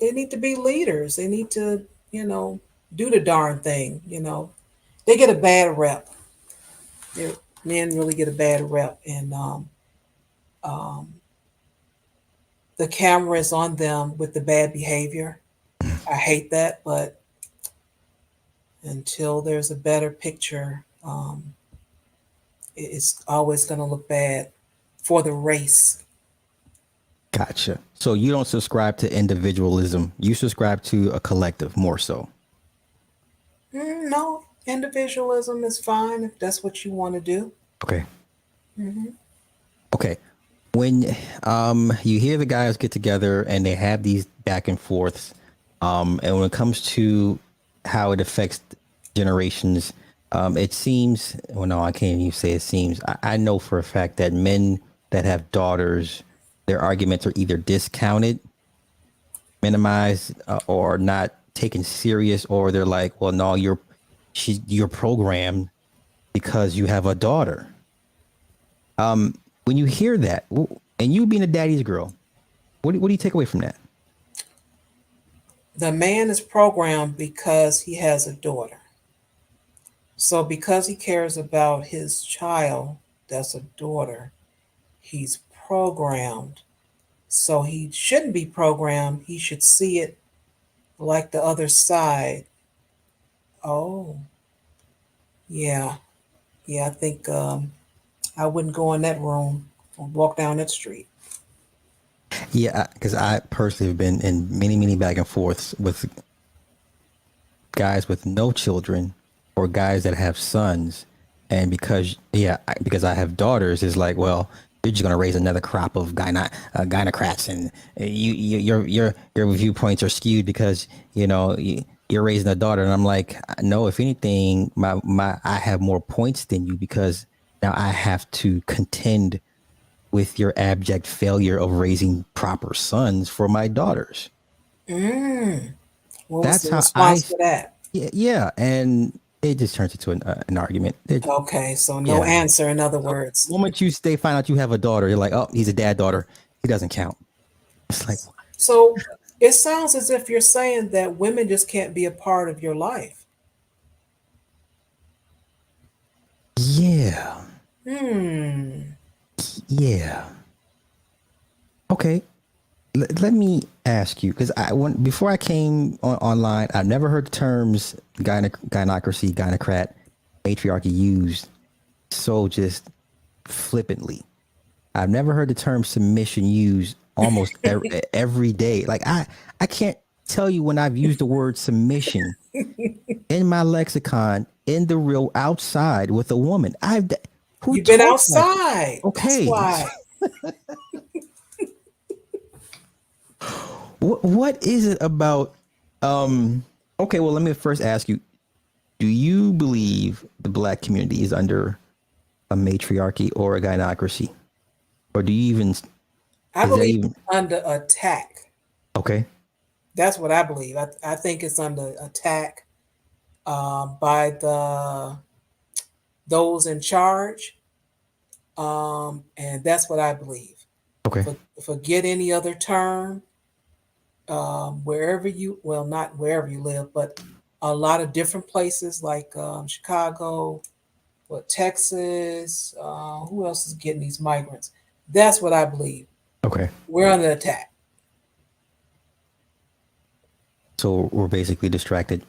they need to be leaders. They need to, you know, do the darn thing. They get a bad rep. They're, men really get a bad rep, and um, the camera is on them with the bad behavior. I hate that, but until there's a better picture, it's always going to look bad for the race. gotcha. So you don't subscribe to individualism. You subscribe to a collective more so. No, individualism is fine if that's what you want to do. Okay. Hmm. Okay. When you hear the guys get together and they have these back and forths, and when it comes to how it affects generations, it seems, well, no, I can't even say it seems. I know for a fact that men that have daughters, their arguments are either discounted, minimized, or not taken serious, or they're like, well, no, you're programmed because you have a daughter. When you hear that, and you being a daddy's girl, what do you take away from that? The man is programmed because he has a daughter. So, because he cares about his child, that's a daughter, he's programmed. So, he shouldn't be programmed. He should see it like the other side. Oh, yeah. Yeah, I think I wouldn't go in that room or walk down that street. Yeah, because I personally have been in many, many back and forths with guys with no children or guys that have sons, and because I have daughters, it's like, well, you're just gonna raise another crop of gynocrats, and your viewpoints are skewed because you're raising a daughter, and I'm like, no, if anything, my I have more points than you because now I have to contend with your abject failure of raising proper sons for my daughters. Mm. What was That's the how response to that? yeah, and it just turns into an argument. Okay, so no Yeah, answer, in other the words. moment they find out you have a daughter, you're like, oh, he's a dad daughter. He doesn't count. It's like, So it sounds as if you're saying that women just can't be a part of your life. yeah, Hmm. yeah. Okay, let me ask you because before I came online, I've never heard the terms gynocracy, gynocrat, matriarchy used so just flippantly. I've never heard the term submission used almost every day. Like I can't tell you when I've used the word submission in my lexicon in the real outside with a woman. Who You've been talks like that? outside. That's Okay, why. what is it about? Um, okay, well, let me first ask you: do you believe the black community is under a matriarchy or a gynocracy, or do you even I is that believe even it's under attack. okay? That's what I believe. I think it's under attack by the those in charge, and that's what I believe. Okay. Forget any other term. Wherever you, well, not wherever you live, but a lot of different places like Chicago, what Texas, who else is getting these migrants? That's what I believe. Okay. We're under attack. So we're basically distracted.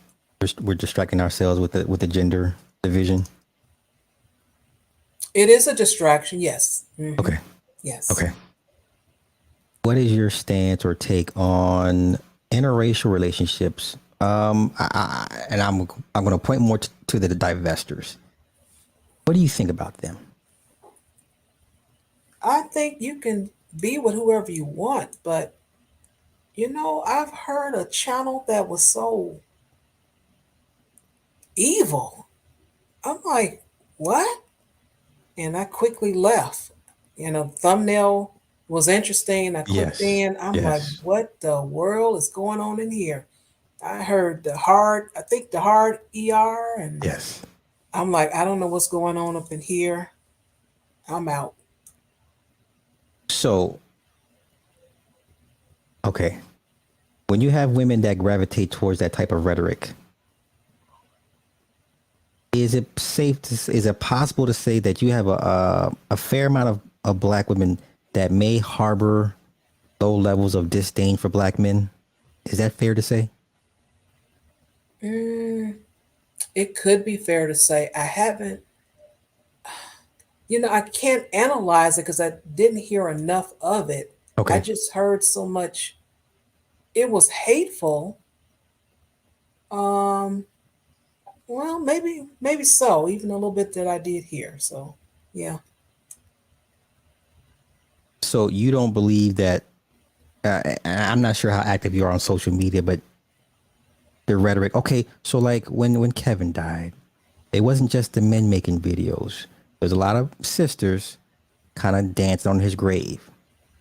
We're distracting ourselves with the gender division. It is a distraction, yes. Okay. Yes. Okay. What is your stance or take on interracial relationships? And I'm going to point more to the divestors. What do you think about them? I think you can be with whoever you want, but I've heard a channel that was so evil. I'm like, what? And I quickly left. Thumbnail was interesting. I clicked Yes. in. I'm like, Yes. what the world is going on in here? I heard I think the hard ER, and Yes. I'm like, I don't know what's going on up in here. I'm out. So, okay. When you have women that gravitate towards that type of rhetoric, is it is it possible to say that you have a fair amount of black women that may harbor low levels of disdain for black men? Is that fair to say? Mm, it could be fair to say I haven't. I can't analyze it because I didn't hear enough of it. I Okay. just heard so much. It was hateful. Um, well, maybe so. Even a little bit that I did hear. So, yeah. So you don't believe that? I'm not sure how active you are on social media, but the rhetoric. Okay, so like when Kevin died, it wasn't just the men making videos. There's a lot of sisters kind of dancing on his grave.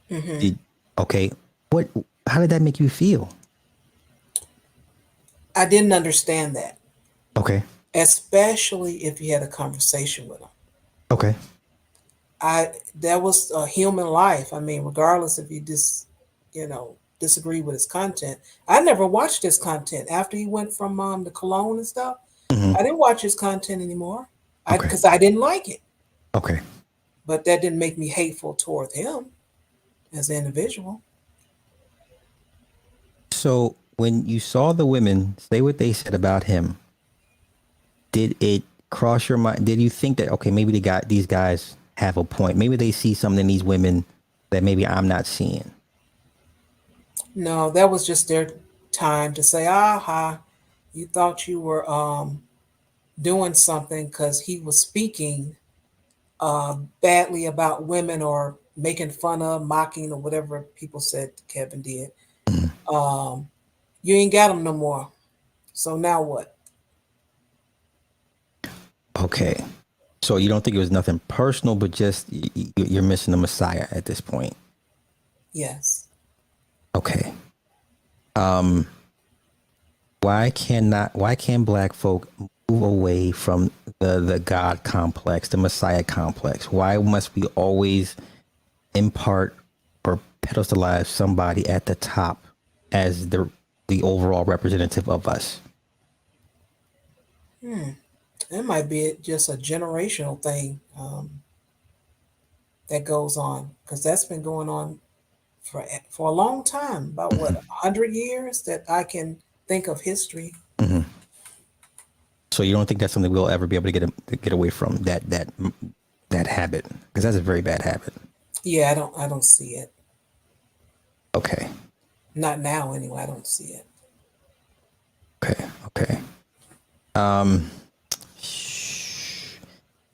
Hmm. Did, okay, what? How did that make you feel? I didn't understand that, Okay, especially if you had a conversation with him. okay, I That was a human life. I mean, regardless if you you know, disagree with his content. I never watched his content after he went from the cologne and stuff. hmm, I didn't watch his content anymore. I okay, Because I didn't like it. okay. But that didn't make me hateful toward him as an individual. So when you saw the women say what they said about him, did it cross your mind? Did you think that okay, maybe these guys have a point? Maybe they see something in these women that maybe I'm not seeing. No, that was just their time to say, aha, you thought you were doing something because he was speaking badly about women or making fun of, mocking, or whatever people said Kevin did. Mhm. Um, you ain't got him no more. So now what? Okay. So you don't think it was nothing personal, but just you're missing the Messiah at this point. Yes. Okay. Um, why can black folk move away from the God complex, the Messiah complex? Why must we always impart or pedestalize somebody at the top as the overall representative of us? Hmm. That might be just a generational thing that goes on because that's been going on for a long time. About what, 100 years that I can think of history. Hmm. So you don't think that's something we'll ever be able to get away from that habit? Because that's a very bad habit. Yeah, I don't see it. Okay. Not now anyway. I don't see it. Okay. Okay. Um,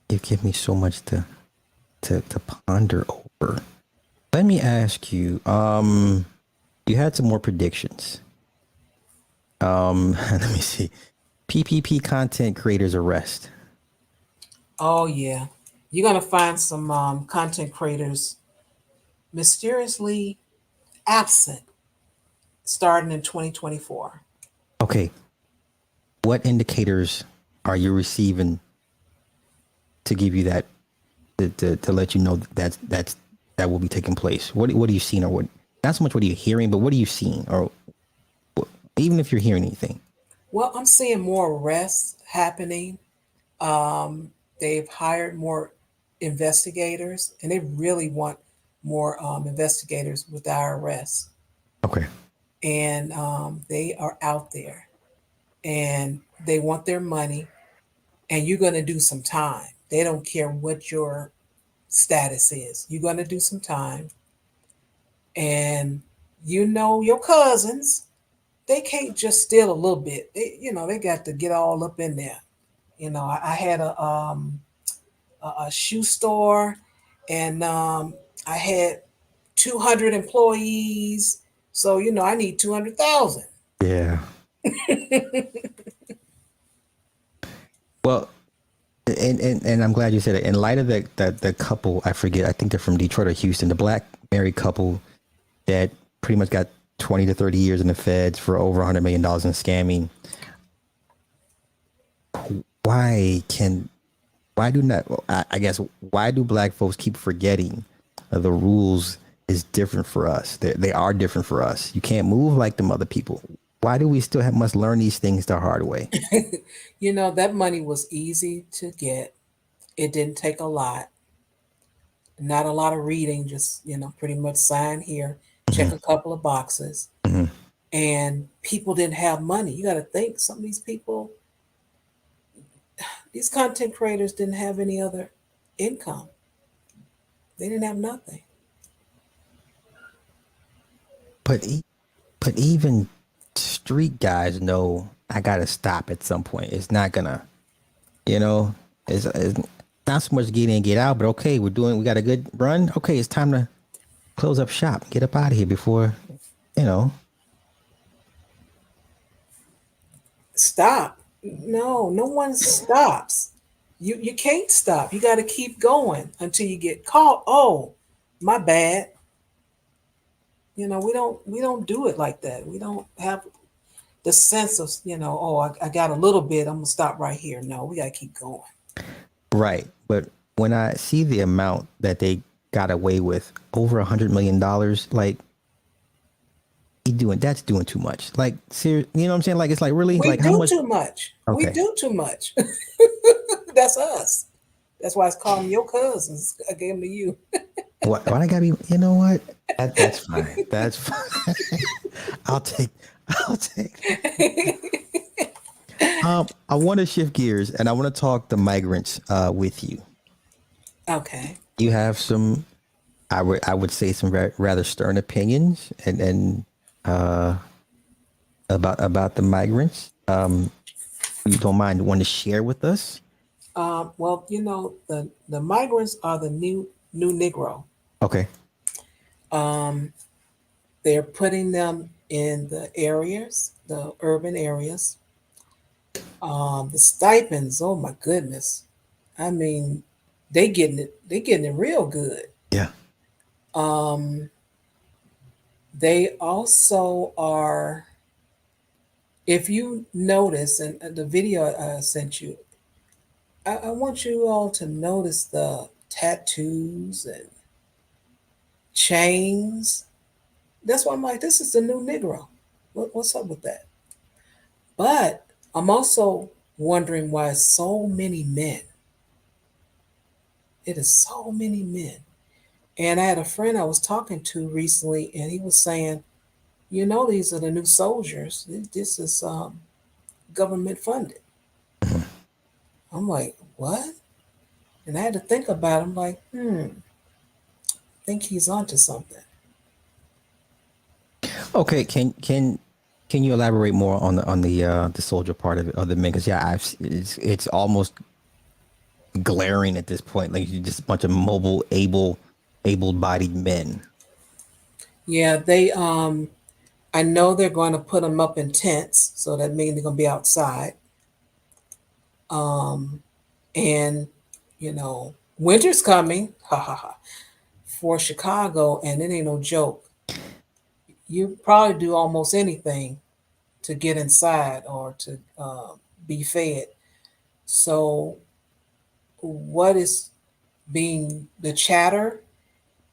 you give me so much to ponder over. Let me ask you. You had some more predictions. Let me see. PPP content creators arrest. Oh yeah, you're gonna find some content creators mysteriously absent starting in 2024. Okay. What indicators are you receiving to give you that to let you know that will be taking place? What are you seeing, or what? Not so much what are you hearing, but what are you seeing, or even if you're hearing anything? Well, I'm seeing more arrests happening. They've hired more investigators, and they really want more investigators with our arrests. Okay. And they are out there, and they want their money, and you're going to do some time. They don't care what your status is. You're going to do some time, and your cousins. They can't just steal a little bit. They got to get all up in there. I had a shoe store, and I had 200 employees. So I need 200,000. Yeah. Well, and I'm glad you said it. In light of that the couple, I forget, I think they're from Detroit or Houston, the black married couple that pretty much got 20 to 30 years in the feds for over $100 million in scamming. Why can why do not I guess why do black folks keep forgetting the rules is different for us? They are different for us. You can't move like them other people. Why do we still must learn these things the hard way? That money was easy to get. It didn't take a lot, not a lot of reading, just, pretty much sign here, check Mm-hmm. a couple of boxes. Mm-hmm. And people didn't have money. You got to think some of these people, these content creators didn't have any other income. They didn't have nothing. But but even street guys know I gotta stop at some point. It's not gonna, you know, it's not so much get in, get out, but okay, we got a good run. Okay, it's time to close up shop, get up out of here before, you know. Stop. No, no one stops. You can't stop. You got to keep going until you get caught. Oh, my bad. We don't do it like that. We don't have the sense of, oh, I got a little bit. I'm gonna stop right here. No, we gotta keep going. Right. But when I see the amount that they got away with, over $100 million, like that's doing too much. Like, you know what I'm saying? Like, it's like, really, We like, how do much? too much. We Okay. do too much. That's us. That's why it's calling your cousins. I gave them to you. Why I gotta be? You know what? That's fine. That's fine. I'll take. I'll take. I want to shift gears and I want to talk the migrants with you. Okay. You have some, I would say some rather stern opinions and uh, about the migrants. You don't mind want to share with us? Well, the migrants are the new Negro. Okay. Um, they're putting them in the areas, the urban areas. The stipends, oh my goodness. I mean, they getting it real good. Yeah. Um, they also are, if you notice, and the video I sent you, I want you all to notice the tattoos and chains. That's why I'm like, this is the new Negro. What's up with that? But I'm also wondering why so many men. It is so many men. And I had a friend I was talking to recently, and he was saying, these are the new soldiers. This is government funded. I'm like, what? And I had to think about it. I'm like, I think he's onto something. Okay. Can you elaborate more on the soldier part of the men? Because yeah, it's almost glaring at this point. Like you just a bunch of mobile, able-bodied men. Yeah, I know they're going to put them up in tents, so that means they're going to be outside. Um, and winter's coming, ha ha ha, for Chicago, and it ain't no joke. You probably do almost anything to get inside or to be fed. So what is being the chatter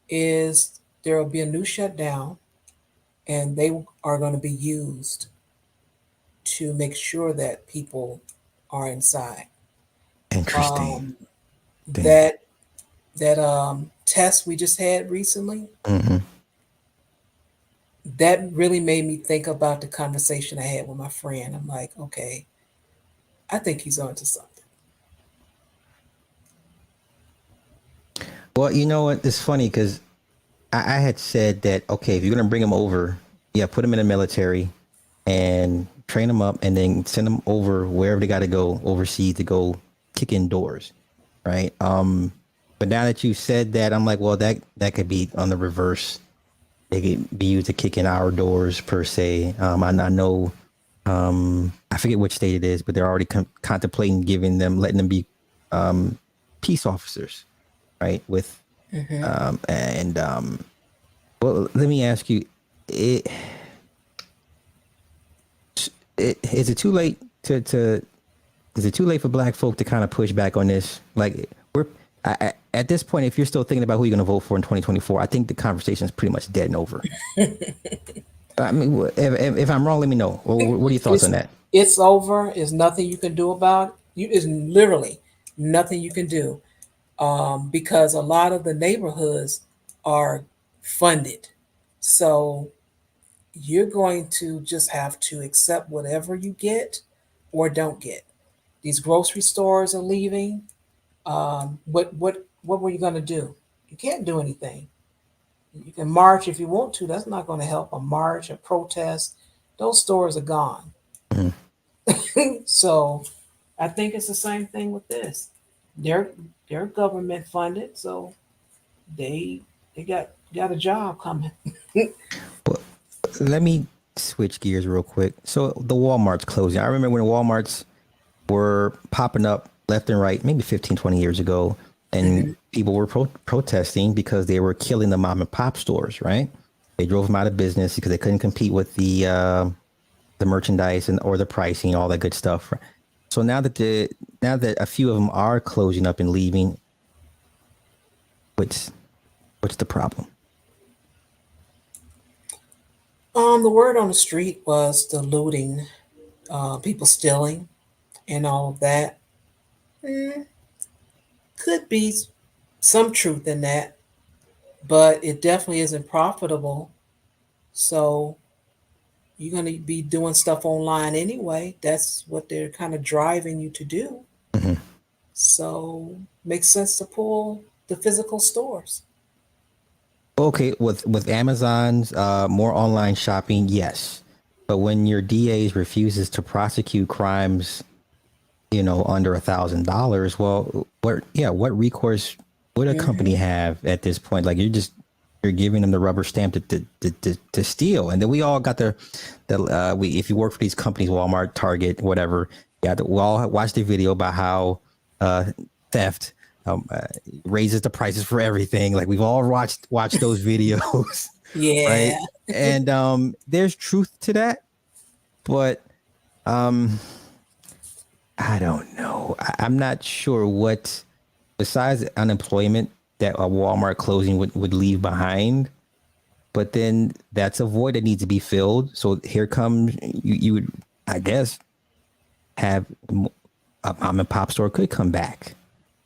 is there will be a new shutdown, and they are going to be used to make sure that people are inside. Interesting. Um, Thing. that test we just had recently, Hmm. that really made me think about the conversation I had with my friend. I'm like, okay, I think he's onto something. Well, you know what? It's funny because I had said that okay, if you're gonna bring them over, yeah, put them in the military and train them up, and then send them over wherever they got to go overseas to go kick in doors, right? But now that you said that, I'm like, well, that could be on the reverse. They could be used to kick in our doors per se. I know, I forget which state it is, but they're already contemplating letting them be peace officers, right? With Hmm. and well, let me ask you, it, is it too late to is it too late for black folk to kind of push back on this? Like we're at this point, if you're still thinking about who you're going to vote for in 2024, I think the conversation is pretty much dead and over. I mean, if I'm wrong, let me know. What are your thoughts It's on that? it's over. There's nothing you can do about it. You is literally nothing you can do, because a lot of the neighborhoods are funded. So you're going to just have to accept whatever you get or don't get. These grocery stores are leaving. What were you going to do? You can't do anything. You can march if you want to. That's not going to help. A march, a protest, those stores are gone. Mhm. So I think it's the same thing with this. They're they're government funded, so they they got a job coming. But let me switch gears real quick. So the Walmart's closing. I remember when Walmart's were popping up left and right, maybe 15, 20 years ago, and Hmm. people were protesting because they were killing the mom and pop stores, right? They drove them out of business because they couldn't compete with the merchandise and or the pricing, all that good stuff. So now that a few of them are closing up and leaving, what's what's the problem? The word on the street was the looting, people stealing, and all of that. Mm, could be some truth in that, but it definitely isn't profitable. So you're going to be doing stuff online anyway. That's what they're kind of driving you to do. Mm-hmm. So makes sense to pull the physical stores. Okay, with Amazon's more online shopping, yes, but when your DA refuses to prosecute crimes, under $1,000, well, what recourse would a company Hmm. have at this point? Like you're giving them the rubber stamp to steal, and then we all got we if you work for these companies, Walmart, Target, whatever, we all watched the video about how uh, theft um, uh, raises the prices for everything. Like we've all watched those videos, Yeah. right? And there's truth to that, but um, I don't know. I'm not sure what, besides unemployment, that a Walmart closing would leave behind. But then that's a void that needs to be filled. So here comes you would, I guess, have a mom and pop store could come back,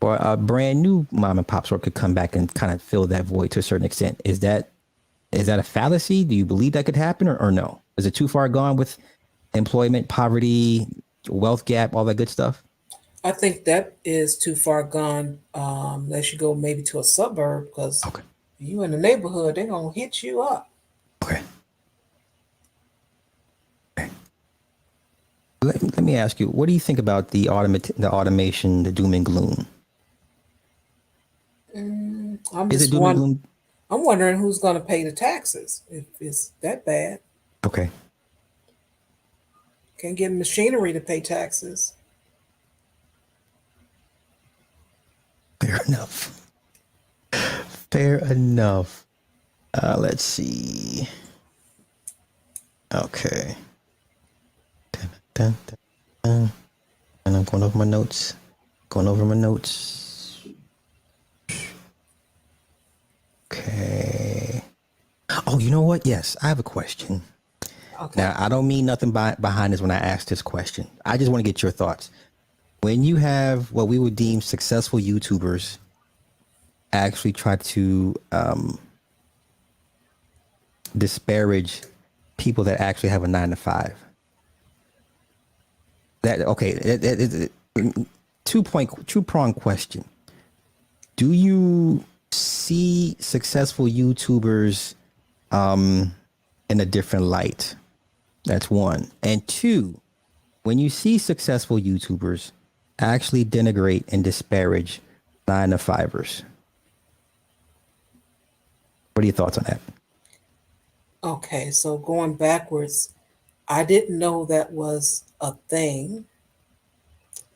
or a brand new mom and pop store could come back and kind of fill that void to a certain extent. Is that a fallacy? Do you believe that could happen, or no? Is it too far gone with employment, poverty, wealth gap, all that good stuff? I think that is too far gone. Unless you go maybe to a suburb, because Okay. you in the neighborhood, they're gonna hit you up. Okay. Let me ask you, what do you think about the automation, the doom and gloom? I'm Is it just doom and one. gloom? I'm wondering who's gonna pay the taxes if it's that bad. Okay. Can't get machinery to pay taxes. Fair enough. Fair enough. Let's see. Okay. Dun, dun, dun. And I'm going over my notes. Going over my notes. Oh, you know what? Yes, I have a question. Okay. Now, I don't mean nothing behind this when I ask this question. I just want to get your thoughts. When you have what we would deem successful YouTubers actually try to disparage people that actually have a 9 to 5. That okay? Two-prong question. Do you see successful YouTubers in a different light? That's one. And two, when you see successful YouTubers actually denigrate and disparage 9 to 5ers, what are your thoughts on that? Okay. So going backwards, I didn't know that was a thing,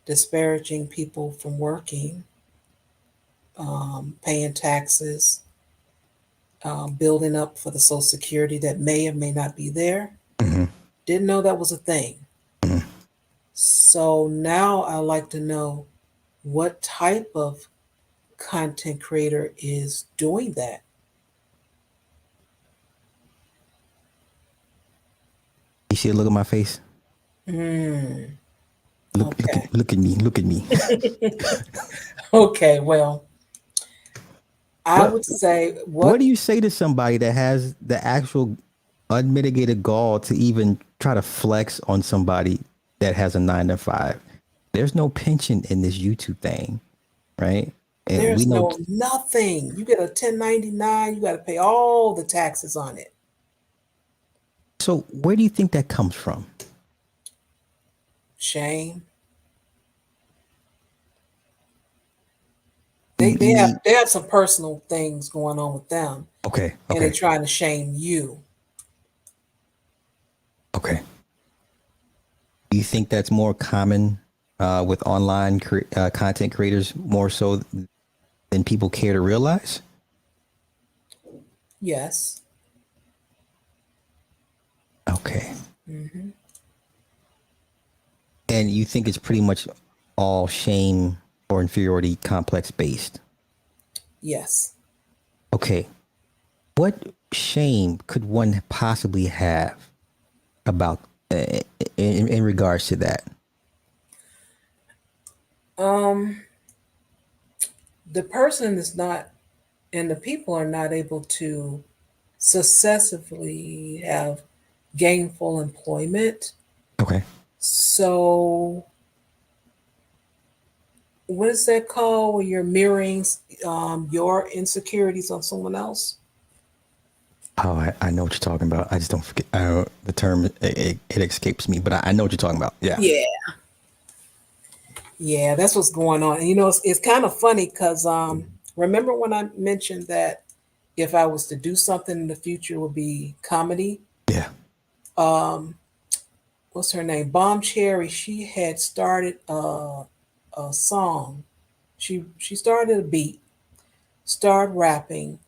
disparaging people from working, paying taxes, building up for the Social Security that may or may not be there. Mm-hmm. Didn't know that was a thing. Mm-hmm. So now I like to know what type of content creator is doing that. You see the look at my face? Hmm. Okay. Look at me. Look at me. Okay. Well, I what would say What what do you say to somebody that has the actual unmitigated gall to even try to flex on somebody that has a 9 to 5? There's no pension in this YouTube thing, right? And we there's know. no nothing. You get a 1099, you got to pay all the taxes on it. So where do you think that comes from? Shame. They You, they you have need. they have some personal things going on with them, Okay. and they're Okay. trying to shame you. Okay. Do you think that's more common with online content creators more so than people care to realize? Yes. Okay. Hmm. And you think it's pretty much all shame or inferiority complex based? Yes. Okay. What shame could one possibly have about in regards to that? Um, the person is not, and the people are not able to successfully have gainful employment. Okay. So, what is that called when you're mirroring your insecurities on someone else? Oh, I know what you're talking about. I just don't forget the term. It escapes me, but I know what you're talking about. Yeah. Yeah. Yeah, that's what's going on. And it's kind of funny because remember when I mentioned that if I was to do something in the future, it would be comedy. Yeah. Um, what's her name? Bomb Cherry. She had started a song. She started a beat, started rapping,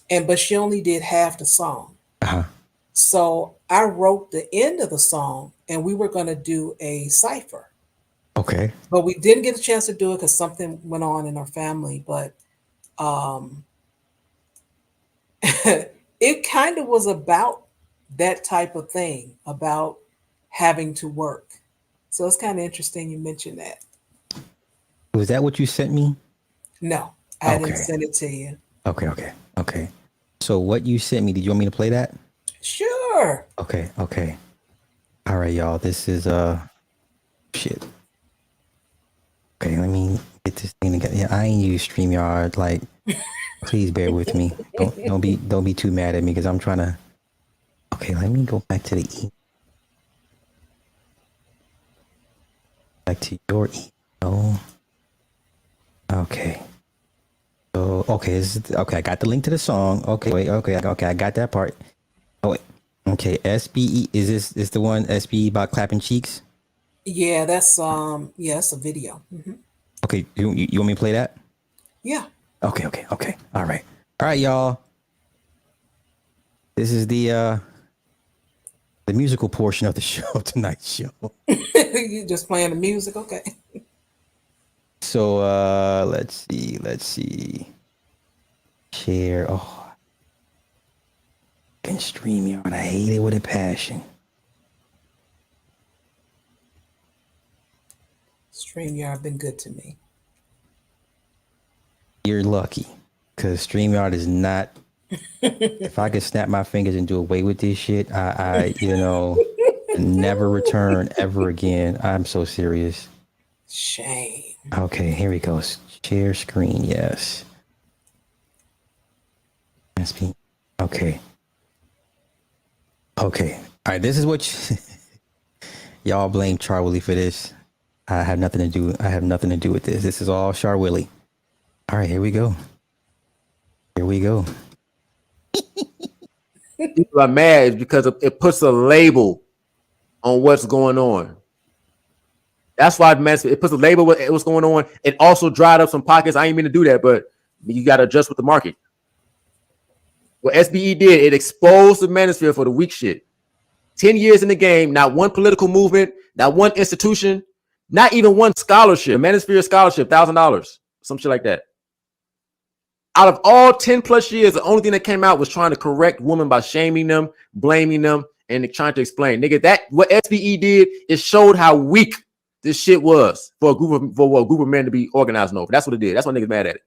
and but she only did half the song. Uh-huh. So I wrote the end of the song, and we were going to do a cipher, Okay. but we didn't get a chance to do it because something went on in our family. But um, it kind of was about that type of thing, about having to work. So it's kind of interesting you mentioned that. Was that what you sent me? No, I didn't Okay. send it to you. Okay. Okay. Okay. So what you sent me, did you want me to play that? Sure. Okay. Okay. All right, y'all. This is shit. Okay, let me get this thing together. Yeah, I ain't use StreamYard. Like, please bear with me. Don't be too mad at me because I'm trying to. Okay, let me go back to back to your email. Okay. So okay, okay. I got the link to the song. Okay, wait. Okay, okay. I got that part. Oh wait. Okay, SBE is this the one SBE about clapping cheeks? Yeah, that's a video. Okay, you want me to play that? Yeah. Okay, okay, okay. All right, y'all. This is the musical portion of the show, tonight's show. You just playing the music, okay? So let's see. Share. Oh, fucking StreamYard. I hate it with a passion. StreamYard been good to me. You're lucky, because StreamYard is not. If I could snap my fingers and do away with this shit, never return ever again. I'm so serious. Shame. Okay, here we go. Share screen, yes. Okay. Okay. All right, this is what y'all blame CharWillie for this. I have nothing to do with this. This is all CharWillie. All right, here we go. People are mad because it puts a label on what's going on. That's why it puts a label with what's going on. It also dried up some pockets. I ain't mean to do that, but you got to adjust with the market. What SBE did, it exposed the Manosphere for the weak shit. 10 years in the game, not one political movement, not one institution, not even one scholarship. Manosphere scholarship, $1,000, some shit like that. Out of all 10 plus years, the only thing that came out was trying to correct women by shaming them, blaming them, and trying to explain. Nigga, that what SBE did, it showed how weak this shit was for a group of men to be organizing over. That's what it did. That's why niggas mad at it.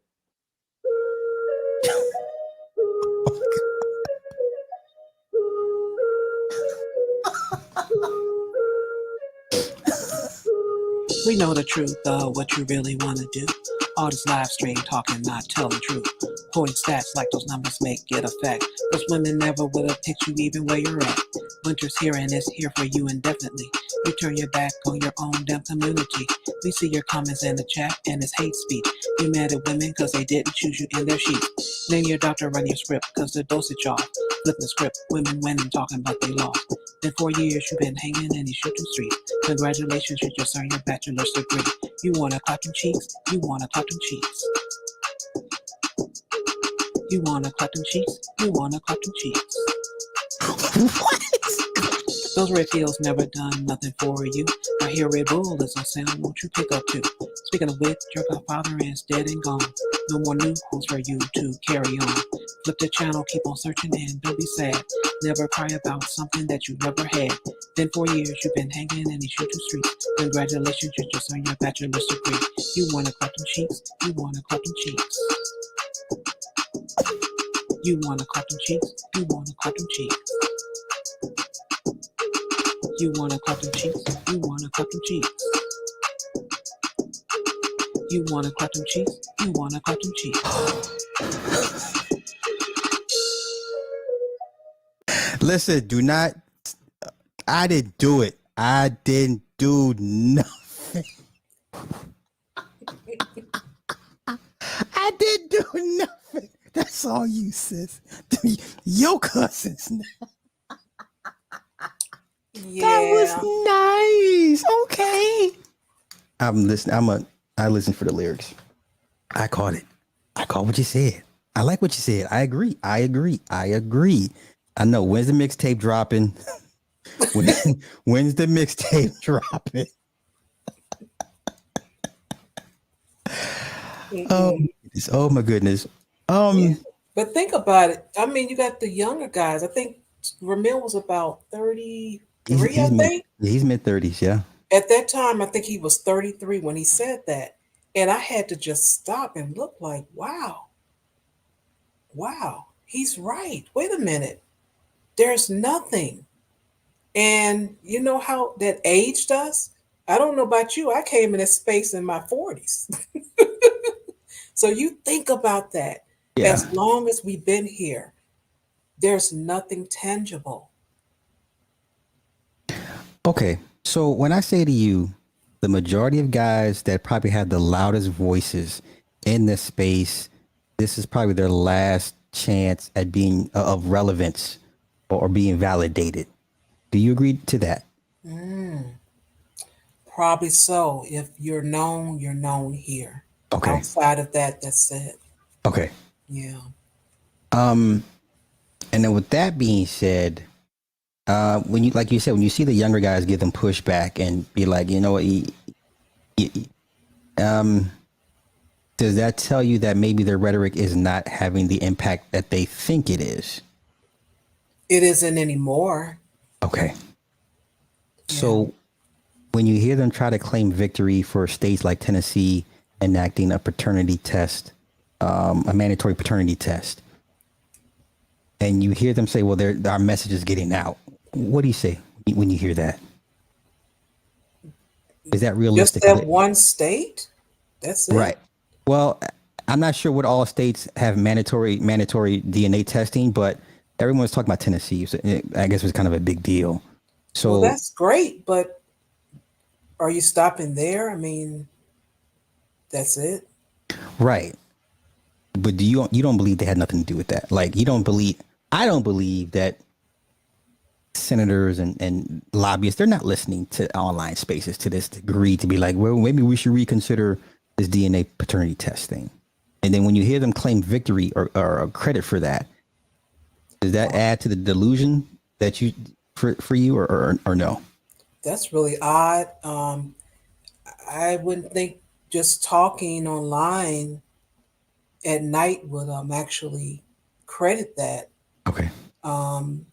We know the truth of what you really want to do. All this live stream talking, not telling truth. Quoting stats like those numbers make it a fact. Those women never would have picked you even where you're at. Winter's here and it's here for you indefinitely. You turn your back on your own damn community. We see your comments in the chat and it's hate speech. You mad at women cause they didn't choose you in their sheet. Name your doctor, run your script cause the dosage off. Flip the script, women winning, talking about they lost. In 4 years you've been hanging in these shooting streets. Congratulations, you just earned your bachelor's degree. You wanna clap them cheeks? You wanna clap them cheeks? You wanna clap them cheeks? You wanna clap them cheeks? What? Those red heels never done nothing for you. I hear Red Bull is a sound, won't you pick up too? Speaking of which, your godfather is dead and gone. No more new hoes for you to carry on. Flip the channel, keep on searching and don't be sad. Never cry about something that you never had. Then 4 years you've been hanging in these shooting streets. Congratulations, you just earned your bachelor's degree. You wanna clap them cheeks? You wanna clap them cheeks? You wanna clap them cheeks? You wanna clap them cheeks? You wanna clap them cheeks? You wanna clap them cheeks? You wanna clap them cheeks? You wanna clap them cheeks? Listen, do not. I didn't do it. I didn't do nothing. I didn't do nothing. That's all you, sis. Your cousins. Yeah. That was nice. Okay. I'm listening. I listen for the lyrics. I caught it. I caught what you said. I like what you said. I agree. I know. When's the mixtape dropping? When's the mixtape dropping? Oh my goodness. Yeah. But think about it. I mean, you got the younger guys. I think Ramil was about 33, I think. He's mid-30s, yeah. At that time, I think he was 33 when he said that. And I had to just stop and look like, wow, he's right. Wait a minute. There's nothing. And you know how that aged us? I don't know about you. I came in a space in my 40s. So you think about that. Yeah. As long as we've been here, there's nothing tangible. Okay. So when I say to you, the majority of guys that probably have the loudest voices in this space, this is probably their last chance at being of relevance or being validated. Do you agree to that? Probably so. If you're known here. Okay. Outside of that, that's it. Okay. Yeah. And then with that being said, when you, like you said, when you see the younger guys give them pushback and be like, you know what, does that tell you that maybe their rhetoric is not having the impact that they think it is? It isn't anymore. Okay. Yeah. So when you hear them try to claim victory for states like Tennessee enacting a paternity test, a mandatory paternity test, and you hear them say, well, our message is getting out. What do you say when you hear that? Is that Just realistic? that one state? That's it? Right. Well, I'm not sure what all states have mandatory DNA testing, but everyone's talking about Tennessee. So I guess it was kind of a big deal. Well, So, that's great, but are you stopping there? I mean, that's it. right. But you don't believe they had nothing to do with that? Like you don't believe I don't believe that senators and lobbyists, they're not listening to online spaces to this degree to be like, well, maybe we should reconsider this DNA paternity test thing. And then when you hear them claim victory or credit for that, does that add to the delusion that you for you or no? That's really odd. I wouldn't think just talking online at night would actually credit that. Okay. Um,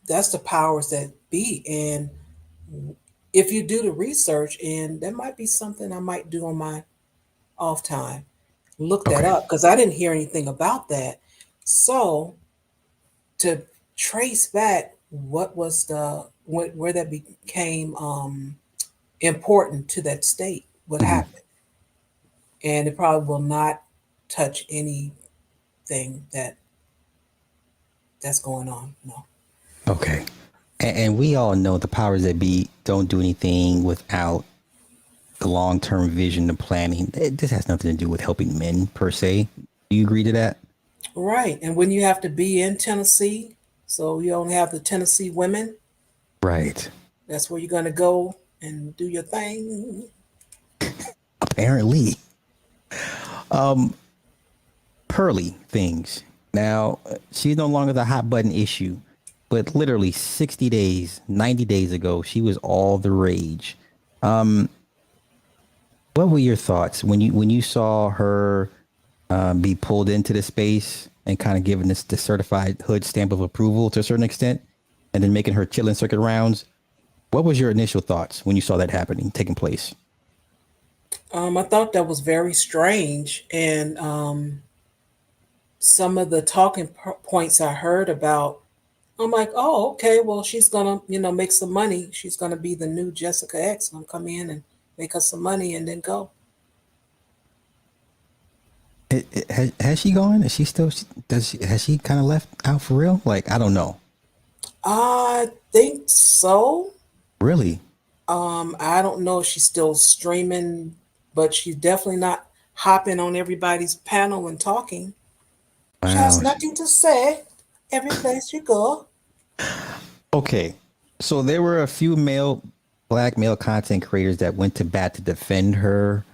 that's the powers that be. And if you do the research, and that might be something I might do on my off time, look that Okay. up because I didn't hear anything about that. So to trace back what was where that became important to that state, what Mhm. happened, and it probably will not touch anything that's going on. No. Okay. And we all know the powers that be don't do anything without the long term vision and planning. This has nothing to do with helping men per se. Do you agree to that? Right. And when you have to be in Tennessee, so you only have the Tennessee women, Right. that's where you're going to go and do your thing. Apparently. Pearly things. Now, she's no longer the hot button issue, but literally 60 days, 90 days ago, she was all the rage. What were your thoughts when you saw her be pulled into the space and kind of given this the certified hood stamp of approval to a certain extent, and then making her killing circuit rounds? What was your initial thoughts when you saw that happening, taking place? I thought that was very strange. And some of the talking points I heard about, I'm like, oh, okay, well, she's going to, make some money. She's going to be the new Jessica X, going to come in and make us some money and then go. Has she gone? Is she still? Has she kind of left out for real? Like I don't know. I think so. Really? I don't know if she's still streaming, but she's definitely not hopping on everybody's panel and talking. She has Wow. nothing to say every place you go. Okay. So there were a few black male content creators that went to bat to defend her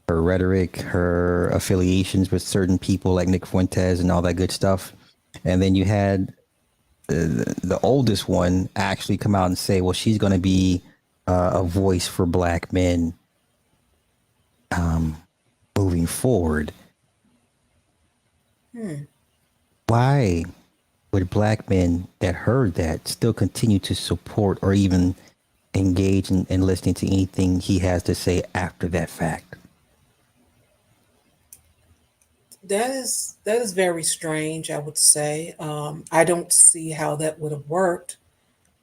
rhetoric, her affiliations with certain people like Nick Fuentes and all that good stuff. And then you had the oldest one actually come out and say, well, she's going to be a voice for black men moving forward. Why would black men that heard that still continue to support or even engage in listening to anything he has to say after that fact? That is very strange, I would say. I don't see how that would have worked.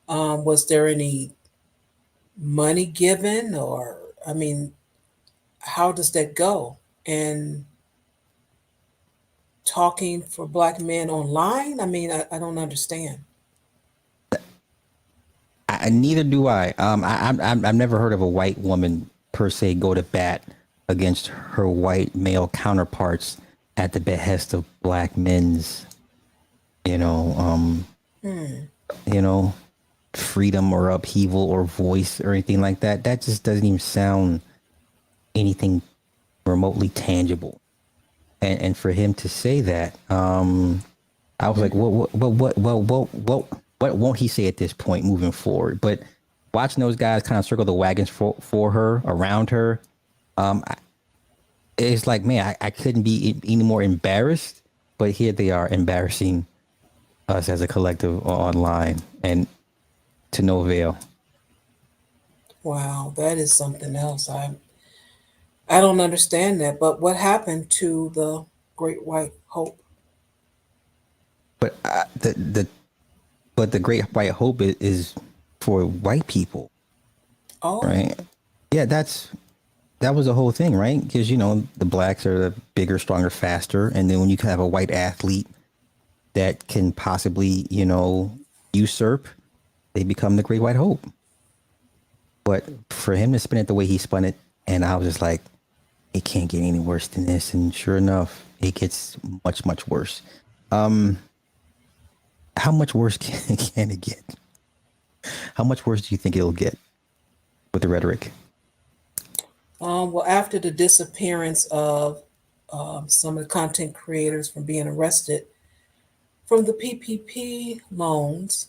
Was there any money given, or I mean, how does that go? And talking for black men online, I mean, I don't understand. Neither do I. I've never heard of a white woman per se go to bat against her white male counterparts at the behest of black men's, you know, you know, freedom or upheaval or voice or anything like that. That just doesn't even sound anything remotely tangible. And for him to say that, I was like, what won't he say at this point moving forward? But watching those guys kind of circle the wagons for her, around her, it's like, man, I couldn't be any more embarrassed. But here they are embarrassing us as a collective online and to no avail. Wow, that is something else. I don't understand that. But what happened to the Great White Hope? But the great white hope is for white people, Oh, right? Yeah, that was the whole thing, right? Because the blacks are the bigger, stronger, faster, and then when you have a white athlete that can possibly usurp, they become the great white hope. But for him to spin it the way he spun it, and I was just like, it can't get any worse than this. And sure enough, it gets much, much worse. How much worse can it get? How much worse do you think it'll get with the rhetoric? well, after the disappearance of some of the content creators from being arrested from the PPP loans,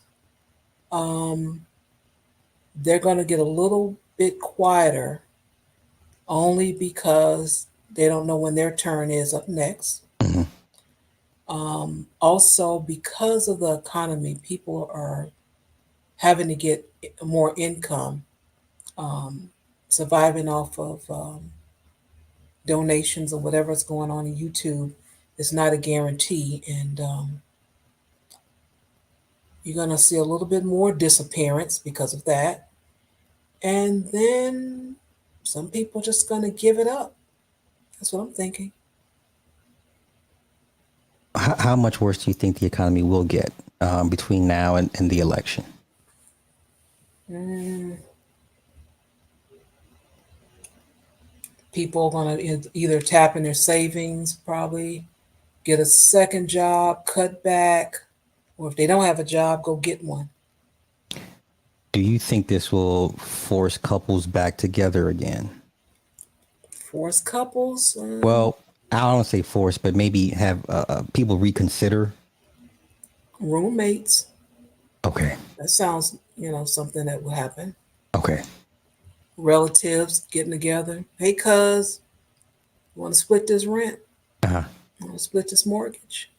um, they're going to get a little bit quieter only because they don't know when their turn is up next. Mhm. Also, because of the economy, people are having to get more income, um, surviving off of donations or whatever's going on in YouTube is not a guarantee. And you're going to see a little bit more disappearance because of that. And then some people just going to give it up. That's what I'm thinking. How much worse do you think the economy will get between now and the election? Mm, people are going to either tap in their savings, probably get a second job, cut back, or if they don't have a job, go get one. Do you think this will force couples back together again? Forced couples, Well, I don't say force, but maybe have people reconsider. roommates. Okay. That sounds, something that would happen. Okay. Relatives getting together. Hey, cuz, want to split this rent? Uh-huh. Want to split this mortgage?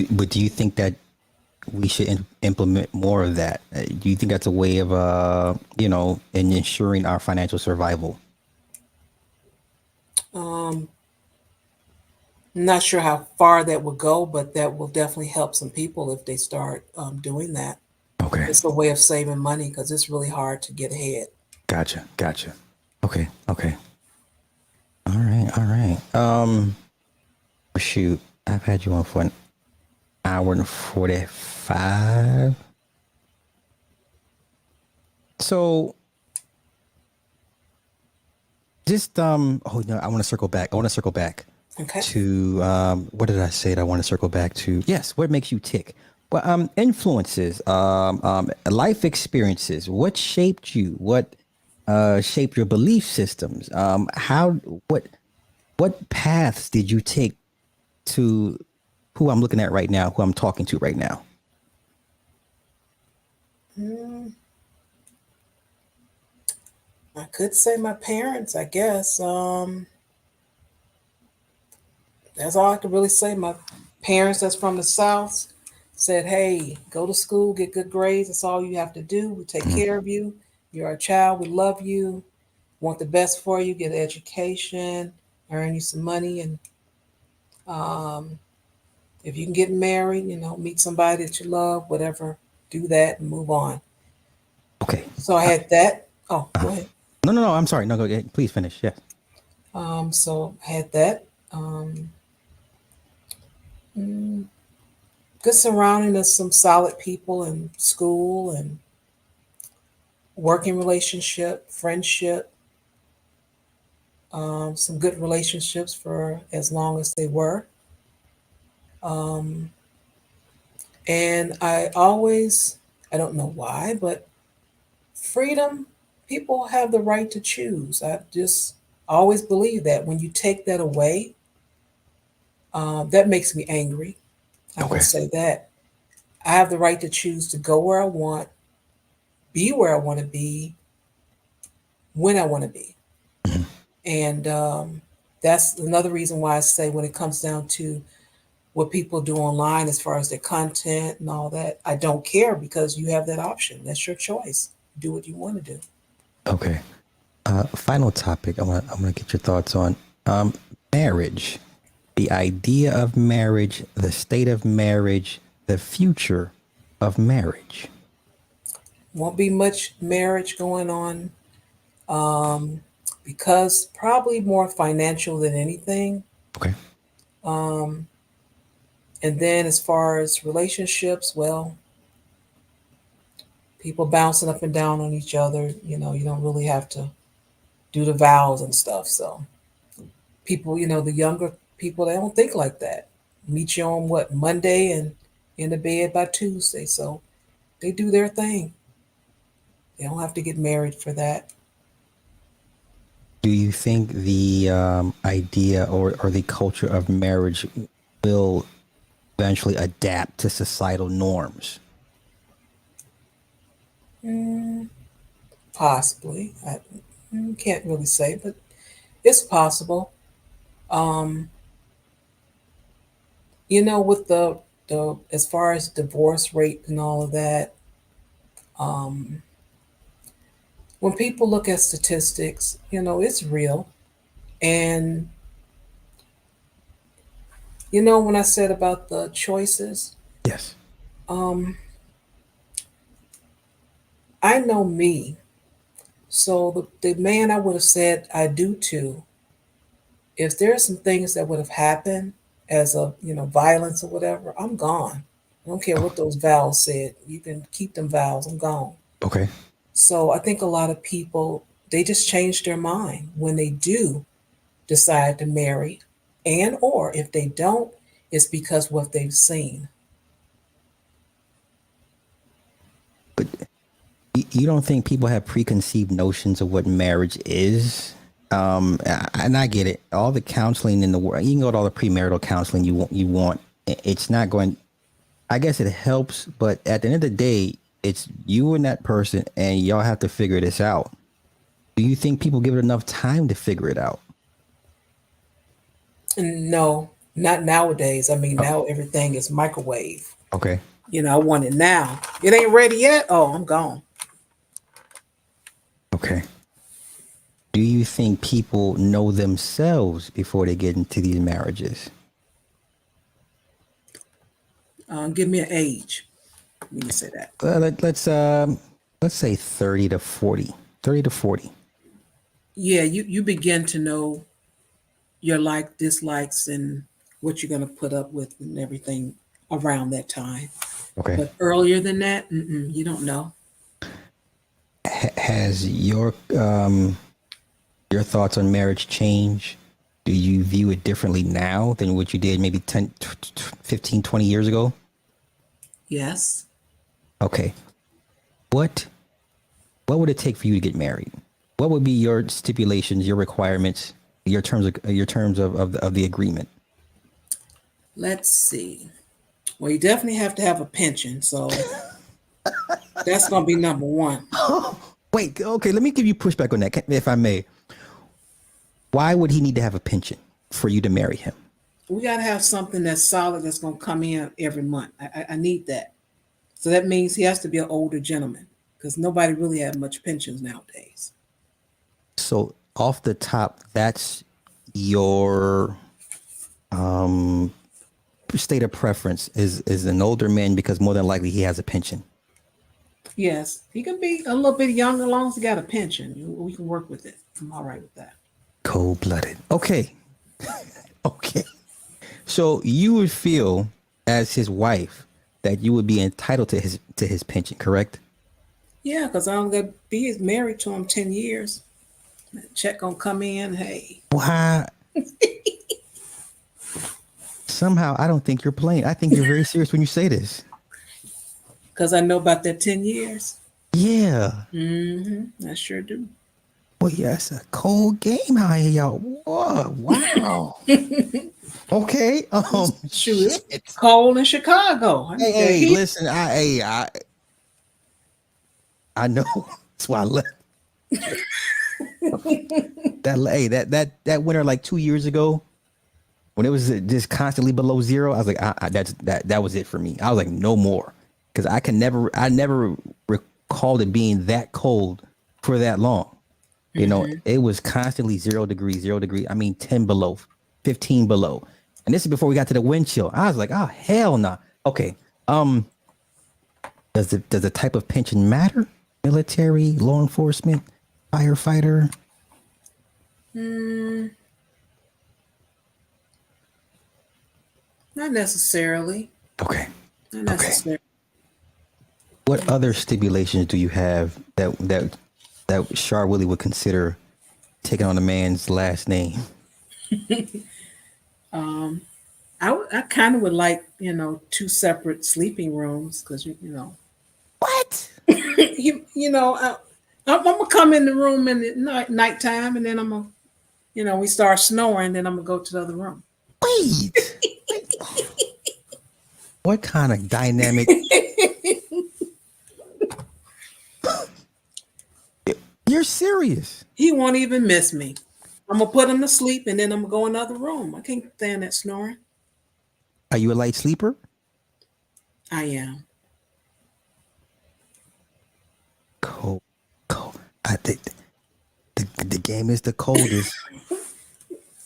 But do you think that we should implement more of that? Do you think that's a way of, in ensuring our financial survival? Um, I'm not sure how far that will go, but that will definitely help some people if they start doing that. Okay. It's a way of saving money because it's really hard to get ahead. Gotcha. Gotcha. Okay. Okay. All right. All right. Shoot, I've had you on for an hour and 45. So just oh no, I want to circle back. I want to circle back Okay. to what did I say that I want to circle back to? Yes, what makes you tick? Well, influences, life experiences. What shaped you? What shaped your belief systems? How what paths did you take to who I'm looking at right now, who I'm talking to right now? Mm, I could say my parents, I guess. That's all I could really say. My parents that's from the South said, hey, go to school, get good grades. That's all you have to do. We take Mhm. care of you. You're our child. We love you. Want the best for you. Get an education, earn you some money. And um, if you can get married, meet somebody that you love, whatever, do that and move on. Okay. So I had that. Oh, go ahead. No, no, no. I'm sorry. No, go ahead. Please finish. Yes. So I had that. Um, mm, Good surrounding of some solid people in school and working relationship, friendship, some good relationships for as long as they were. Um, and I don't know why, but freedom, people have the right to choose. I just always believe that when you take that away, that makes me angry. I will Okay. say that. I have the right to choose to go where I want, be where I want to be, when I want to be. Mhm. And that's another reason why I say when it comes down to what people do online as far as their content and all that. I don't care because you have that option. That's your choice. Do what you want to do. Okay. Final topic. I'm gonna get your thoughts on marriage, the idea of marriage, the state of marriage, the future of marriage. Won't be much marriage going on because probably more financial than anything. Okay. Um, and then as far as relationships, well, people bouncing up and down on each other. You don't really have to do the vows and stuff. So people, the younger people, they don't think like that. Meet you on what, Monday and in the bed by Tuesday. So they do their thing. They don't have to get married for that. Do you think the idea or the culture of marriage will eventually adapt to societal norms? Possibly. I can't really say, but it's possible. Um, with the as far as divorce rate and all of that, um, when people look at statistics, it's real. And when I said about the choices, Yes. um, I know me. So the man I would have said I do to, if there are some things that would have happened as a, violence or whatever, I'm gone. I don't care what those vows said. You can keep them vows. I'm gone. Okay. So I think a lot of people, they just change their mind when they do decide to marry, and or if they don't, it's because what they've seen. But you don't think people have preconceived notions of what marriage is? And I get it. All the counseling in the world, you can go to all the premarital counseling you want. It's not going. I guess it helps, but at the end of the day, it's you and that person, and y'all have to figure this out. Do you think people give it enough time to figure it out? No, not nowadays. I mean, now everything is microwave. Okay. I want it now. It ain't ready yet. Oh, I'm gone. Okay. Do you think people know themselves before they get into these marriages? Give me an age when you say that. Let's say 30 to 40. 30 to 40. Yeah, you begin to know your dislikes, and what you're going to put up with and everything around that time. Okay. But earlier than that, you don't know. Has your thoughts on marriage changed? Do you view it differently now than what you did maybe 10, 15, 20 years ago? Yes. Okay. What would it take for you to get married? What would be your stipulations, your requirements, your terms of the agreement? Let's see. Well, you definitely have to have a pension, so that's going to be number one. Wait, okay, let me give you pushback on that, if I may. Why would he need to have a pension for you to marry him? We got to have something that's solid that's going to come in every month. I need that. So that means he has to be an older gentleman because nobody really has much pensions nowadays. So off the top, that's your state of preference is an older man because more than likely he has a pension. Yes, he can be a little bit younger as long as he got a pension. We can work with it. I'm all right with that. Cold-blooded. Okay. Okay. So you would feel as his wife that you would be entitled to his pension, correct? Yeah, because I'm going to be married to him 10 years. That check going to come in. Hey. Why? Somehow I don't think you're playing. I think you're very serious when you say this. Because I know about that 10 years. Yeah. I sure do. Well, yeah, it's a cold game out here, y'all. Whoa, wow. Okay. Shoot, it's cold in Chicago. Hey, listen, I know. That's why I left. That winter like 2 years ago, When it was just constantly below zero, I was like, that was it for me. I was like, no more, because I never recalled it being that cold for that long. You know, it was constantly 0 degrees, 0 degree. I mean, 10 below, 15 below, and this is before we got to the wind chill. I was like, oh hell no. Nah. Okay, does the type of pension matter? Military, law enforcement, firefighter. Not necessarily. Okay. Not necessarily. What other stipulations do you have that CharWillie would consider taking on a man's last name? I kind of would like, 2 separate sleeping rooms because, What? I'm gonna come in the room in the nighttime, and then I'm gonna, we start snoring, then I'm gonna go to the other room. Wait. What kind of dynamic? You're serious? He won't even miss me. I'm gonna put him to sleep, and then I'm gonna go in the other room. I can't stand that snoring. Are you a light sleeper? I am. Cold. I think the game is the coldest.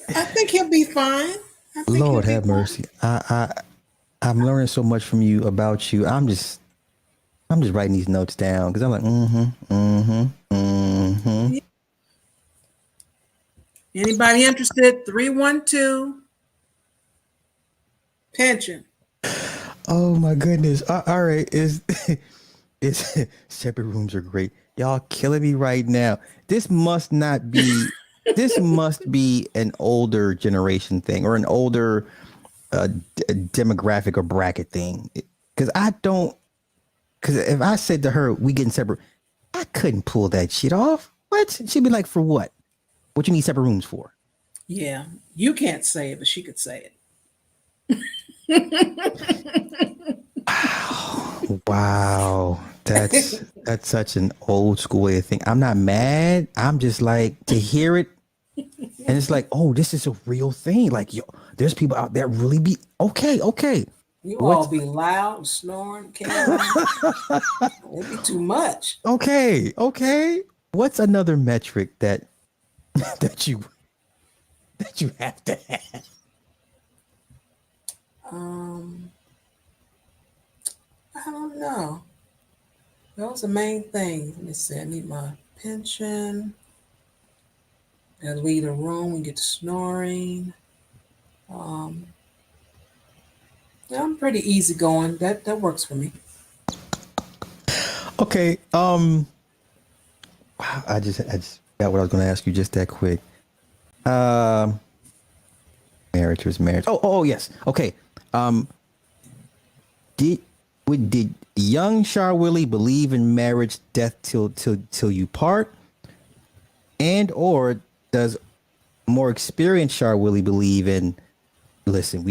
I think he'll be fine. Lord have mercy. I'm learning so much from you about you. I'm just writing these notes down because I'm like, Anybody interested? 312 pension. Oh my goodness. All right. It's separate rooms are great. Y'all killing me right now. This must be an older generation thing or an older demographic or bracket thing. Because if I said to her, we getting separate, I couldn't pull that shit off. What? She'd be like, for what? What you need separate rooms for? Yeah, you can't say it, but she could say it. Wow. That's such an old school way of thinking. I'm not mad. I'm just like, to hear it, and it's like, oh, this is a real thing. Like, yo, there's people out there really be okay. You all be loud, snoring, it'd be too much. Okay. What's another metric that you have to have? I don't know. Those are the main things. Let me see. I need my pension. Gotta leave the room and get to snoring. Yeah, I'm pretty easygoing. That works for me. Okay. I just got what I was going to ask you just that quick. Marriage was marriage. Oh yes. Okay. Did young CharWillie believe in marriage, death till you part, and or does more experienced CharWillie believe in? Listen,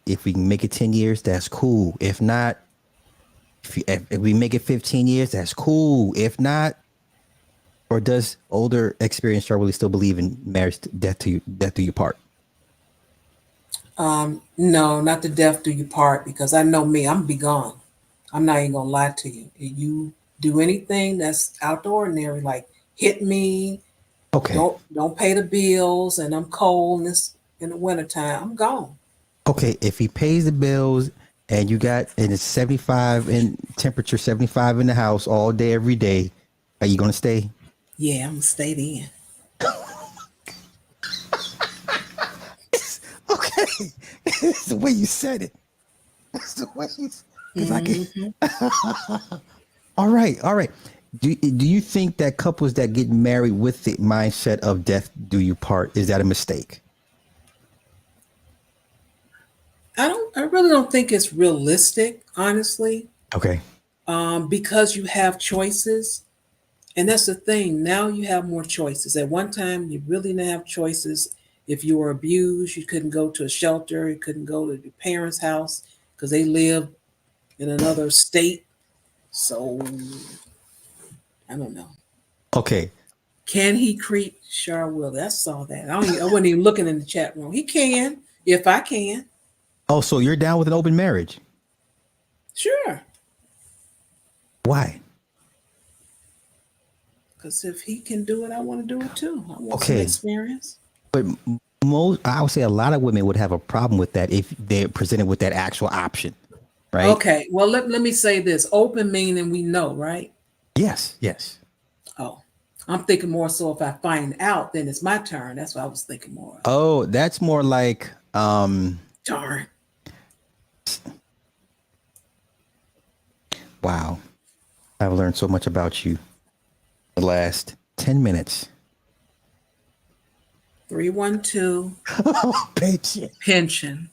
if we can make it 10 years, that's cool. If not, if we make it 15 years, that's cool. If not, or does older experienced CharWillie still believe in marriage, death do you part? No, not the death do you part, because I know me, I'm be gone. I'm not even gonna lie to you. If you do anything that's out the ordinary, like hit me, Okay. don't pay the bills, and I'm cold in the wintertime, I'm gone. Okay, if he pays the bills and it's 75 in temperature, 75 in the house all day, every day, are you gonna stay? Yeah, I'm gonna stay in. Okay, it's the way you said it. It's the way you. All right. Do you think that couples that get married with the mindset of death do you part, is that a mistake? I really don't think it's realistic, honestly, Okay. because you have choices. And that's the thing. Now you have more choices. At one time, you really didn't have choices. If you were abused, you couldn't go to a shelter. You couldn't go to your parents' house because they lived in another state. So, I don't know. Okay. Can he creep? Sure will. I saw that. I wasn't even looking in the chat room. He can. If I can, Oh, so you're down with an open marriage? sure. Why? Because if he can do it, I want to do it too. I want some Okay. experience. But most, I would say a lot of women would have a problem with that if they're presented with that actual option, right? Okay. Well, let me say this. Open meaning we know, right? Yes, yes. Oh, I'm thinking more so if I find out, then it's my turn. That's what I was thinking more of. Oh, that's more like, Darn. wow. I've learned so much about you the last 10 minutes. 312 Oh, bitch. pension.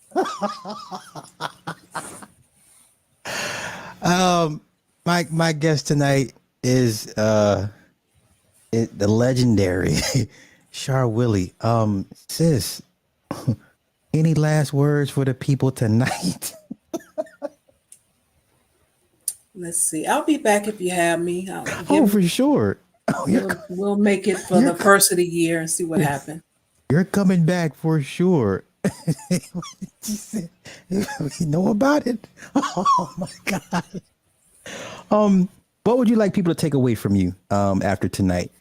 My guest tonight is the legendary CharWillie. Sis, any last words for the people tonight? Let's see. I'll be back if you have me. I'll Oh, for sure. Oh, we'll make it for the first of the year and see what happens. you're coming back for sure. You know about it? Oh my God. What would you like people to take away from you after tonight?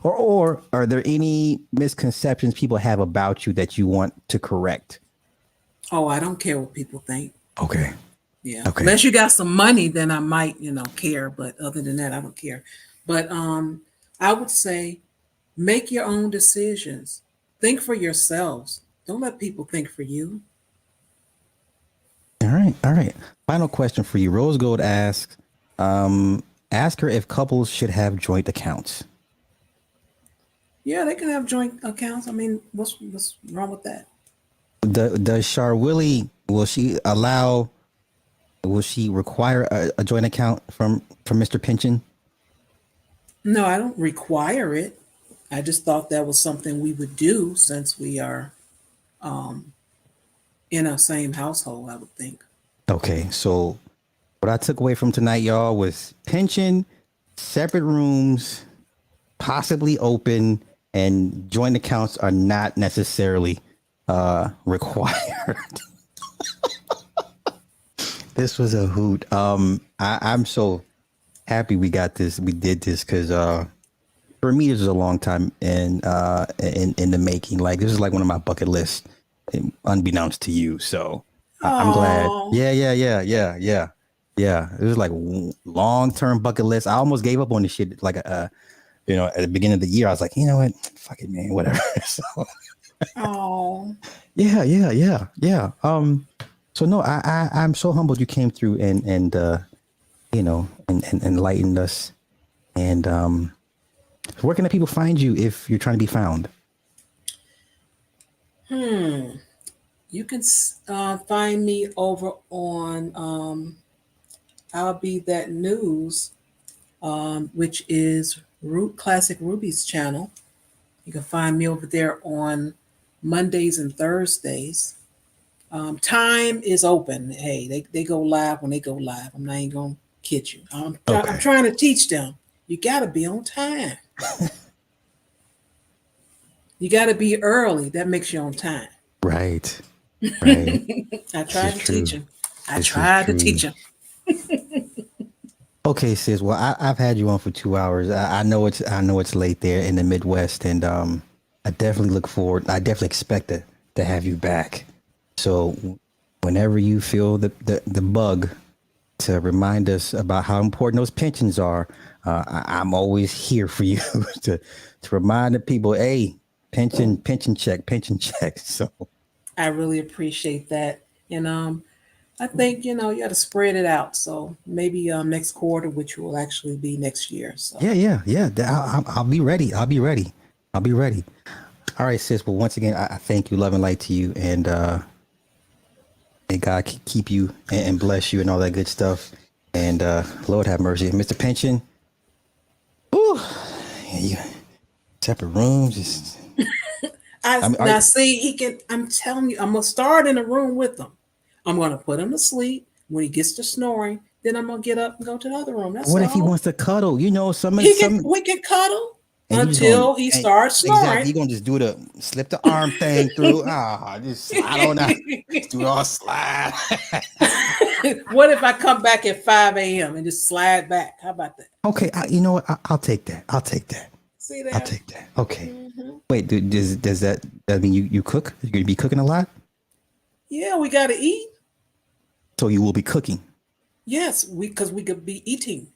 Or are there any misconceptions people have about you that you want to correct? Oh, I don't care what people think. Okay. Yeah. Okay. Unless you got some money, then I might, care. But other than that, I don't care. But I would say make your own decisions. Think for yourselves. Don't let people think for you. All right. All right. Final question for you. Rose Gold asks, ask her if couples should have joint accounts. Yeah, they can have joint accounts. I mean, what's wrong with that? Does CharWillie, will she require a joint account from Mr. Pension? No, I don't require it. I just thought that was something we would do since we are in a same household, I would think. Okay. So what I took away from tonight, y'all, was pension, separate rooms, possibly open, and joint accounts are not necessarily required. This was a hoot. I'm so happy we got this. We did this because for me, this was a long time in the making. Like, this is like one of my bucket lists, unbeknownst to you. So I'm glad. Oh, Yeah. It was like long term bucket list. I almost gave up on this shit. Like, at the beginning of the year, I was like, you know what? Fuck it, man. Whatever. So, oh. yeah. So no, I'm so humbled you came through and enlightened us. And where can the people find you if you're trying to be found? You can find me over on I'll Be That News, which is Classic Ruby's channel. You can find me over there on Mondays and Thursdays. Time is open. Hey, they go live when they go live. I'm not even gonna kid you. I'm trying to teach them. You gotta be on time. You gotta be early. That makes you on time. Right. I tried to teach them. I tried to teach them. Okay, sis. Well, I've had you on for 2 hours. I know it's late there in the Midwest, and I definitely look forward. I definitely expect to have you back. So whenever you feel the bug to remind us about how important those pensions are, I'm always here for you to remind the people, hey, pension check. So I really appreciate that. And I think, you got to spread it out. So maybe next quarter, which will actually be next year. So yeah. I'll be ready. I'll be ready. All right, sis. Well, once again, I thank you, love and light to you, and may God keep you and bless you and all that good stuff. And Lord have mercy, Mr. Pension. Ooh, you separate rooms. See, he can. I'm telling you, I'm gonna start in a room with him. I'm gonna put him to sleep. When he gets to snoring, then I'm gonna get up and go to the other room. That's what all. if he wants to cuddle? We can cuddle. And you just until he starts exactly, snoring. you gonna just do the slip the arm thing through. Just slide on out. Just do it all slide. What if I come back at 5 a.m. and just slide back? How about that? Okay, you know what? I'll take that. I'll take that. See there? I'll take that. Okay. Mhm. Wait, does that mean you cook? You're gonna be cooking a lot? Yeah, we got to eat. So you will be cooking. Yes, because we could be eating.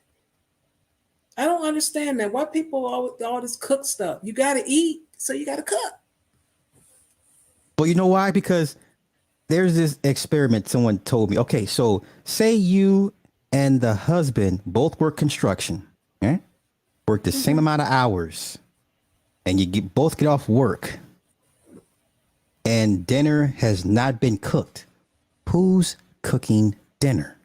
I don't understand that. Why people all this cook stuff? You got to eat, so you got to cook. Well, you know why? Because there's this experiment someone told me. Okay, so say you and the husband both work construction, okay? Work the same amount of hours, and you both get off work, and dinner has not been cooked. Who's cooking dinner?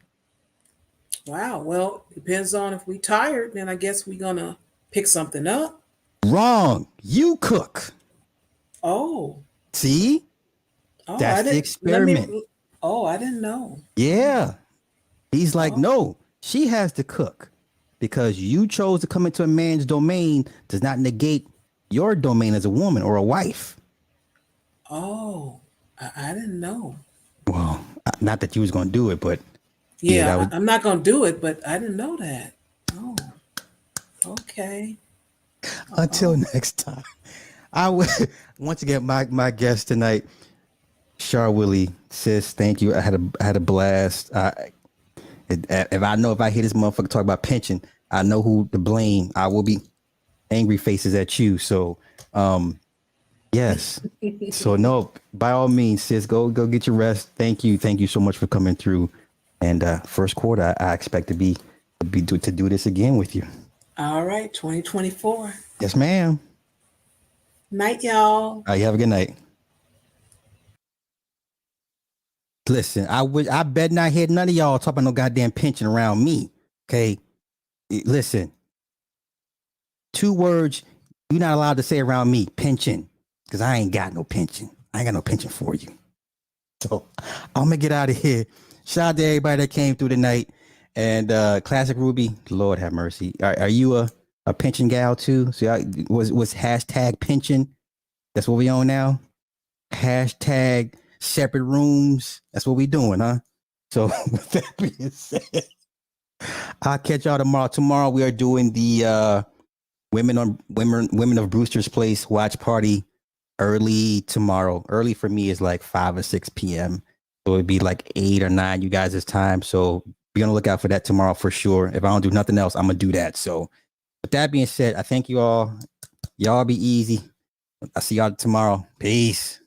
Wow. Well, depends on if we tired, then I guess we're gonna pick something up. Wrong. You cook. Oh, See? oh, That's I the didn't. experiment. Oh, I didn't know. Yeah. He's like, Oh. no, she has to cook because you chose to come into a man's domain does not negate your domain as a woman or a wife. Oh, I didn't know. Well, not that you was going to do it, but Yeah, that was, I'm not gonna do it, but I didn't know that. Oh, okay. until next time. I would once again my guest tonight, CharWillie. Sis, thank you. I had a blast. If I hear this motherfucker talk about pension, I know who to blame. I will be angry faces at you. So, yes. So no, by all means, sis, go get your rest. Thank you so much for coming through. And first quarter, I expect to do this again with you. All right, 2024. Yes, ma'am. Night, y'all. You have a good night. Listen, I bet not hear none of y'all talking about no goddamn pension around me. Okay, listen. 2 words you're not allowed to say around me: pension, because I ain't got no pension. I ain't got no pension for you. So I'm gonna get out of here. Shout out to everybody that came through tonight. And Classic Ruby, Lord have mercy. Are you a pension gal too? So was hashtag pension? That's what we on now. Hashtag separate rooms. That's what we doing, huh? So with that being said, I'll catch y'all tomorrow. Tomorrow we are doing the Women of Brewster's Place watch party early tomorrow. Early for me is like 5 or 6 p.m. So it'd be like 8 or 9 you guys' time. So be on the lookout for that tomorrow for sure. If I don't do nothing else, I'm gonna do that. So with that being said, I thank you all. Y'all be easy. I'll see y'all tomorrow. Peace.